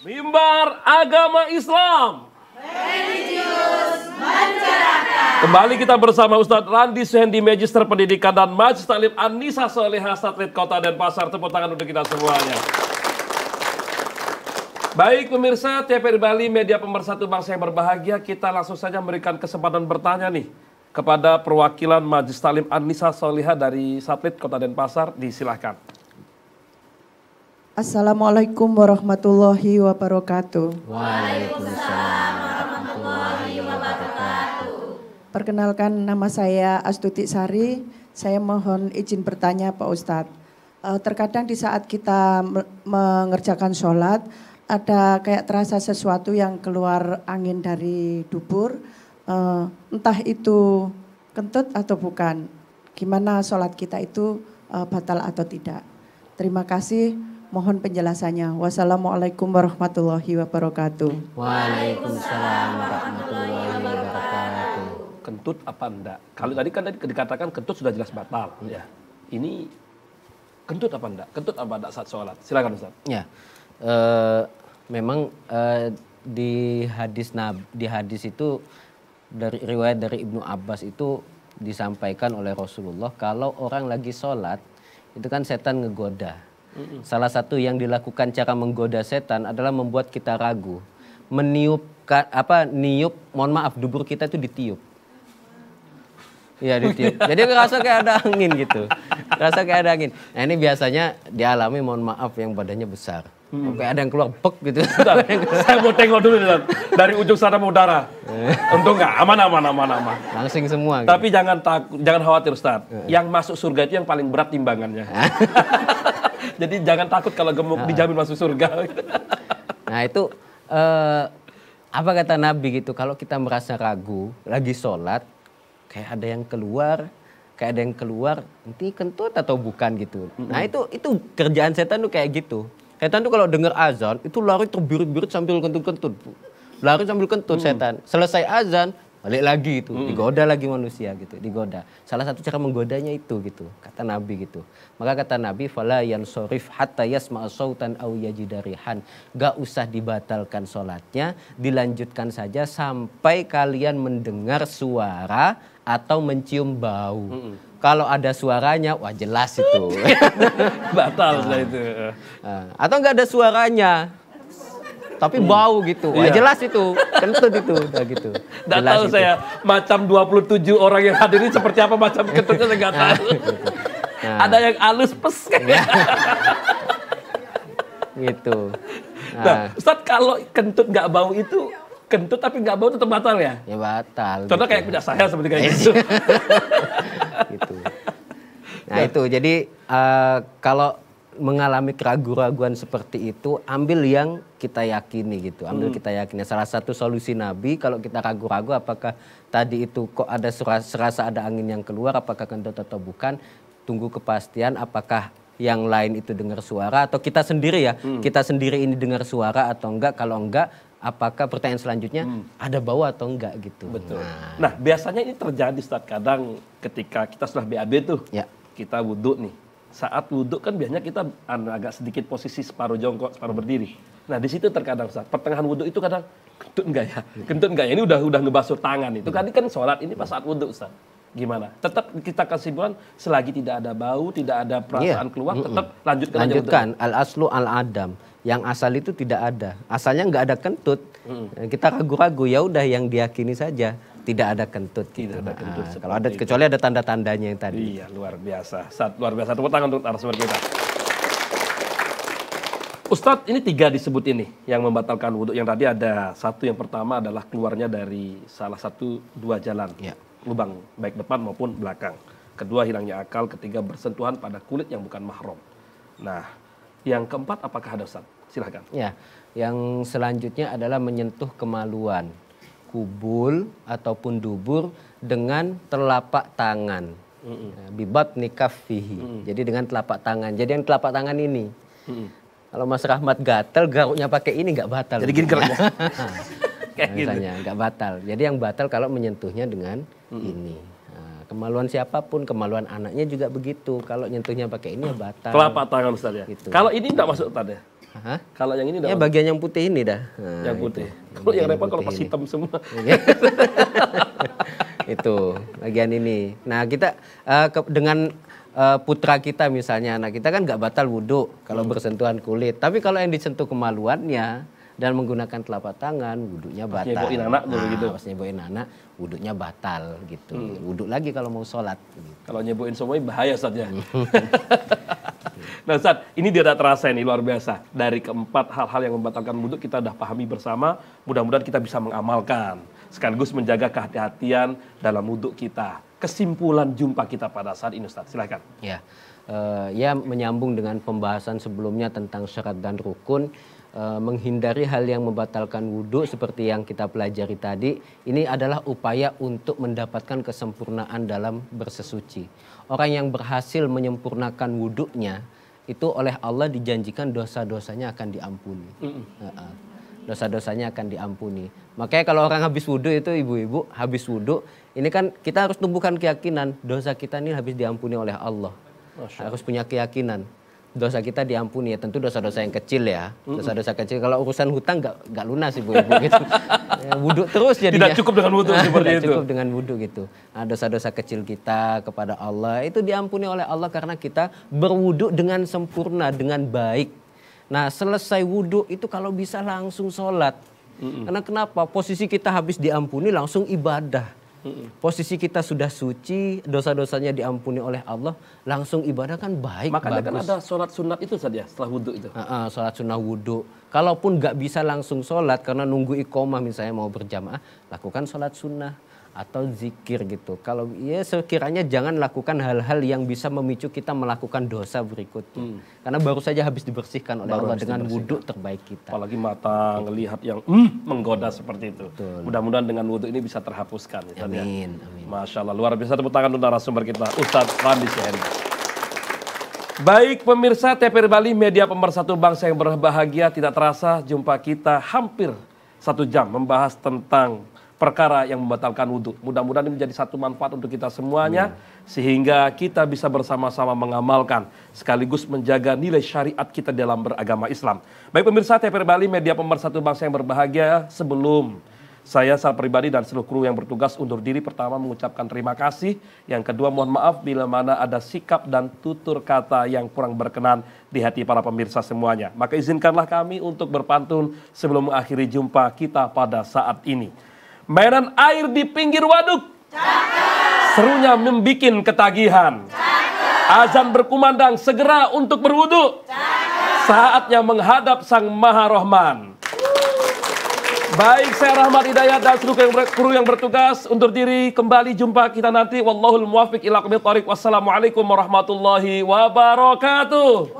Mimbar Agama Islam. Religius masyarakat. Kembali kita bersama Ustadz Randi Suhendi, Magister Pendidikan dan Majelis Taklim An-Nisa Solehah Satelit Kota Denpasar. Tepuk tangan untuk kita semuanya. Baik pemirsa TVRI Bali, media pemersatu bangsa yang berbahagia, kita langsung saja memberikan kesempatan bertanya nih kepada perwakilan Majelis Taklim An-Nisa Solehah dari Satelit Kota Denpasar. Disilahkan. Assalamualaikum warahmatullahi wabarakatuh. Waalaikumsalam warahmatullahi wabarakatuh. Perkenalkan, nama saya Astuti Sari. Saya mohon izin bertanya Pak Ustadz. Terkadang di saat kita mengerjakan sholat, ada kayak terasa sesuatu yang keluar angin dari dubur. Entah itu kentut atau bukan. Gimana sholat kita itu batal atau tidak? Terima kasih. Mohon penjelasannya. Wassalamualaikum warahmatullahi wabarakatuh. Waalaikumsalam warahmatullahi wabarakatuh. Kentut apa enggak? Kalau tadi kan dikatakan kentut sudah jelas batal. Ya. Ini kentut apa enggak? Kentut apa enggak saat sholat? Silakan Ustaz. Ya, memang di hadis itu dari riwayat dari Ibnu Abbas itu disampaikan oleh Rasulullah kalau orang lagi sholat itu kan setan ngegoda. Salah satu yang dilakukan cara menggoda setan adalah membuat kita ragu, niup, mohon maaf, dubur kita itu ditiup. Iya ditiup. Jadi ngerasa kayak ada angin gitu. Rasa kayak ada angin. Nah ini biasanya dialami, mohon maaf, yang badannya besar. Kayak ada yang keluar bek gitu. Saya mau tengok dulu dari ujung sana mau udara. Untung nggak, aman. Langsing semua. Tapi gitu. jangan khawatir Ustaz. Yang masuk surga itu yang paling berat timbangannya. Jadi jangan takut kalau gemuk dijamin masuk surga. Nah itu apa kata Nabi gitu, kalau kita merasa ragu lagi sholat, kayak ada yang keluar, nanti kentut atau bukan gitu. Nah itu kerjaan setan tuh kayak gitu. Setan tuh kalau dengar azan itu lari terbirit-birit sambil kentut-kentut. Lari sambil kentut setan. Selesai azan balik lagi itu, digoda lagi manusia gitu, digoda. Salah satu cara menggodanya itu gitu, kata Nabi gitu. Maka kata Nabi, fala yansorif hatta yasma'a sautan aw yajida rihan. Gak usah dibatalkan sholatnya, dilanjutkan saja sampai kalian mendengar suara atau mencium bau. Kalau ada suaranya, wah jelas itu. Batal sudah itu. Atau nggak ada suaranya, tapi bau gitu. Wah jelas itu, kentut itu, udah gitu. Nggak tahu itu. Saya macam 27 orang yang hadir ini seperti apa macam kentutnya, saya nggak tahu. Nah. Ada yang halus pes kayak. Gitu. Nah, Ustaz, kalau kentut nggak bau itu, kentut tapi nggak bau tetap batal ya? Ya batal. Contoh gitu. Kayak punya saya seperti kayak gitu. Gitu. Nah itu, jadi kalau mengalami keraguan-raguan seperti itu, ambil yang kita yakini gitu, kita yakini. Salah satu solusi Nabi kalau kita ragu-ragu apakah tadi itu kok ada serasa ada angin yang keluar, apakah kentut atau bukan, tunggu kepastian apakah yang lain itu dengar suara atau kita sendiri ya, kita sendiri ini dengar suara atau enggak. Kalau enggak, apakah pertanyaan selanjutnya ada bau atau enggak gitu. Betul. Nah biasanya ini terjadi Ustaz, kadang ketika kita sudah BAB tuh, kita wudhu nih. Saat wudhu kan biasanya kita agak sedikit posisi separuh jongkok, separuh berdiri. Nah di situ terkadang Ustaz, pertengahan wudhu itu kadang kentut enggak ya? Kentut enggak ya? Ini udah ngebasuh tangan itu. Kan sholat ini pas saat wudhu Ustaz. Gimana? Tetap kita kesimpulan selagi tidak ada bau, tidak ada perasaan keluar, tetap lanjutkan. Al-aslu al-adam. Yang asal itu tidak ada. Asalnya nggak ada kentut. Kita ragu-ragu, ya udah yang diyakini saja. Tidak ada kentut. Tidak ada kentut. Kalau ada, kecuali ada tanda-tandanya yang tadi. Iya, luar biasa. Luar biasa. Tepuk tangan untuk narasumber kita. Ustadz, ini 3 disebut ini yang membatalkan wudhu. Yang tadi ada 1, yang pertama adalah keluarnya dari salah satu 2 jalan. Lubang, baik depan maupun belakang. Kedua, hilangnya akal. Ketiga, bersentuhan pada kulit yang bukan mahram. Nah, yang keempat apakah ada Ustaz? Silahkan. Ya, yang selanjutnya adalah menyentuh kemaluan, kubul ataupun dubur dengan telapak tangan. Bibat nikaf fihi. Jadi dengan telapak tangan. Jadi yang telapak tangan ini. Kalau Mas Rahmat gatel, garuknya pakai ini nggak batal. Jadi gini geraknya. Misalnya nggak batal. Jadi yang batal kalau menyentuhnya dengan ini. Nah, kemaluan siapapun, kemaluan anaknya juga begitu. Kalau nyentuhnya pakai ini ya batal. Telapak tangan Ustaz ya. Gitu. Kalau ini enggak masuk Ustaz ya? Kalau yang ini ya bagian yang putih ini dah. Nah, yang putih. Kalau yang repot kalau pas hitam semua. Itu bagian ini. Nah kita dengan putra kita misalnya, anak kita kan nggak batal wudhu kalau bersentuhan kulit. Tapi kalau yang disentuh kemaluannya dan menggunakan telapak tangan, wudhunya batal. Pas nyeboin anak dulu gitu. Pas nyeboin anak, wudhunya batal gitu. Wudhu lagi kalau mau sholat. Gitu. Kalau nyeboin semuanya bahaya Ustaz ya. Nah Ustaz, ini dia terasa ini luar biasa. Dari keempat hal-hal yang membatalkan wudhu kita udah pahami bersama. Mudah-mudahan kita bisa mengamalkan. Sekaligus menjaga kehati-hatian dalam wudhu kita. Kesimpulan jumpa kita pada saat ini Ustaz, silahkan. Ya, ya menyambung dengan pembahasan sebelumnya tentang syarat dan rukun. Menghindari hal yang membatalkan wudhu seperti yang kita pelajari tadi, ini adalah upaya untuk mendapatkan kesempurnaan dalam bersesuci. Orang yang berhasil menyempurnakan wudhunya itu oleh Allah dijanjikan dosa-dosanya akan diampuni. Dosa-dosanya akan diampuni. Makanya kalau orang habis wudhu itu ibu-ibu habis wudhu, ini kan kita harus tumbuhkan keyakinan dosa kita ini habis diampuni oleh Allah. Harus punya keyakinan. Dosa kita diampuni ya, tentu dosa-dosa yang kecil ya, dosa-dosa kecil. Kalau urusan hutang nggak lunas ibu-ibu gitu. Ya, wudhu terus jadinya. Tidak cukup dengan wudhu seperti itu. Cukup dengan wudhu gitu. Nah, dosa-dosa kecil kita kepada Allah itu diampuni oleh Allah karena kita berwudhu dengan sempurna, dengan baik. Nah selesai wudhu itu kalau bisa langsung sholat. Karena kenapa? Posisi kita habis diampuni langsung ibadah. Posisi kita sudah suci, dosa-dosanya diampuni oleh Allah, langsung ibadah kan baik. Makanya bagus. kan ada sholat sunat itu saja setelah wudhu itu. Sholat sunnah wudhu. Kalaupun nggak bisa langsung sholat karena nunggu iqomah misalnya mau berjamaah, lakukan sholat sunnah atau zikir gitu. Kalau ya sekiranya jangan lakukan hal-hal yang bisa memicu kita melakukan dosa berikutnya. Karena baru saja habis dibersihkan oleh Allah dengan wudhu terbaik kita. Apalagi mata ngelihat yang menggoda seperti itu. Mudah-mudahan dengan wudhu ini bisa terhapuskan. Ya, amin, amin. Masya Allah, luar biasa. Tepuk tangan untuk narasumber kita, Ustadz Ramli Syahri. Baik pemirsa TVRI Bali, media pemersatu bangsa yang berbahagia, tidak terasa jumpa kita hampir 1 jam membahas tentang perkara yang membatalkan wudhu. Mudah-mudahan ini menjadi satu manfaat untuk kita semuanya, sehingga kita bisa bersama-sama mengamalkan sekaligus menjaga nilai syariat kita dalam beragama Islam. Baik pemirsa TVRI Bali, media pemersatu bangsa yang berbahagia, sebelum saya secara pribadi dan seluruh kru yang bertugas undur diri, pertama mengucapkan terima kasih. Yang kedua mohon maaf bila mana ada sikap dan tutur kata yang kurang berkenan di hati para pemirsa semuanya. Maka izinkanlah kami untuk berpantun sebelum mengakhiri jumpa kita pada saat ini. Mainan air di pinggir waduk, serunya membikin ketagihan. Azan berkumandang, segera untuk berwudu. Saatnya menghadap Sang Maha Rahman. Baik, saya Rahmat Hidayat dan seluruh kru yang bertugas undur diri. Kembali jumpa kita nanti. Wallahul muwaffiq ila aqwamit thoriq. Wassalamualaikum warahmatullahi wabarakatuh.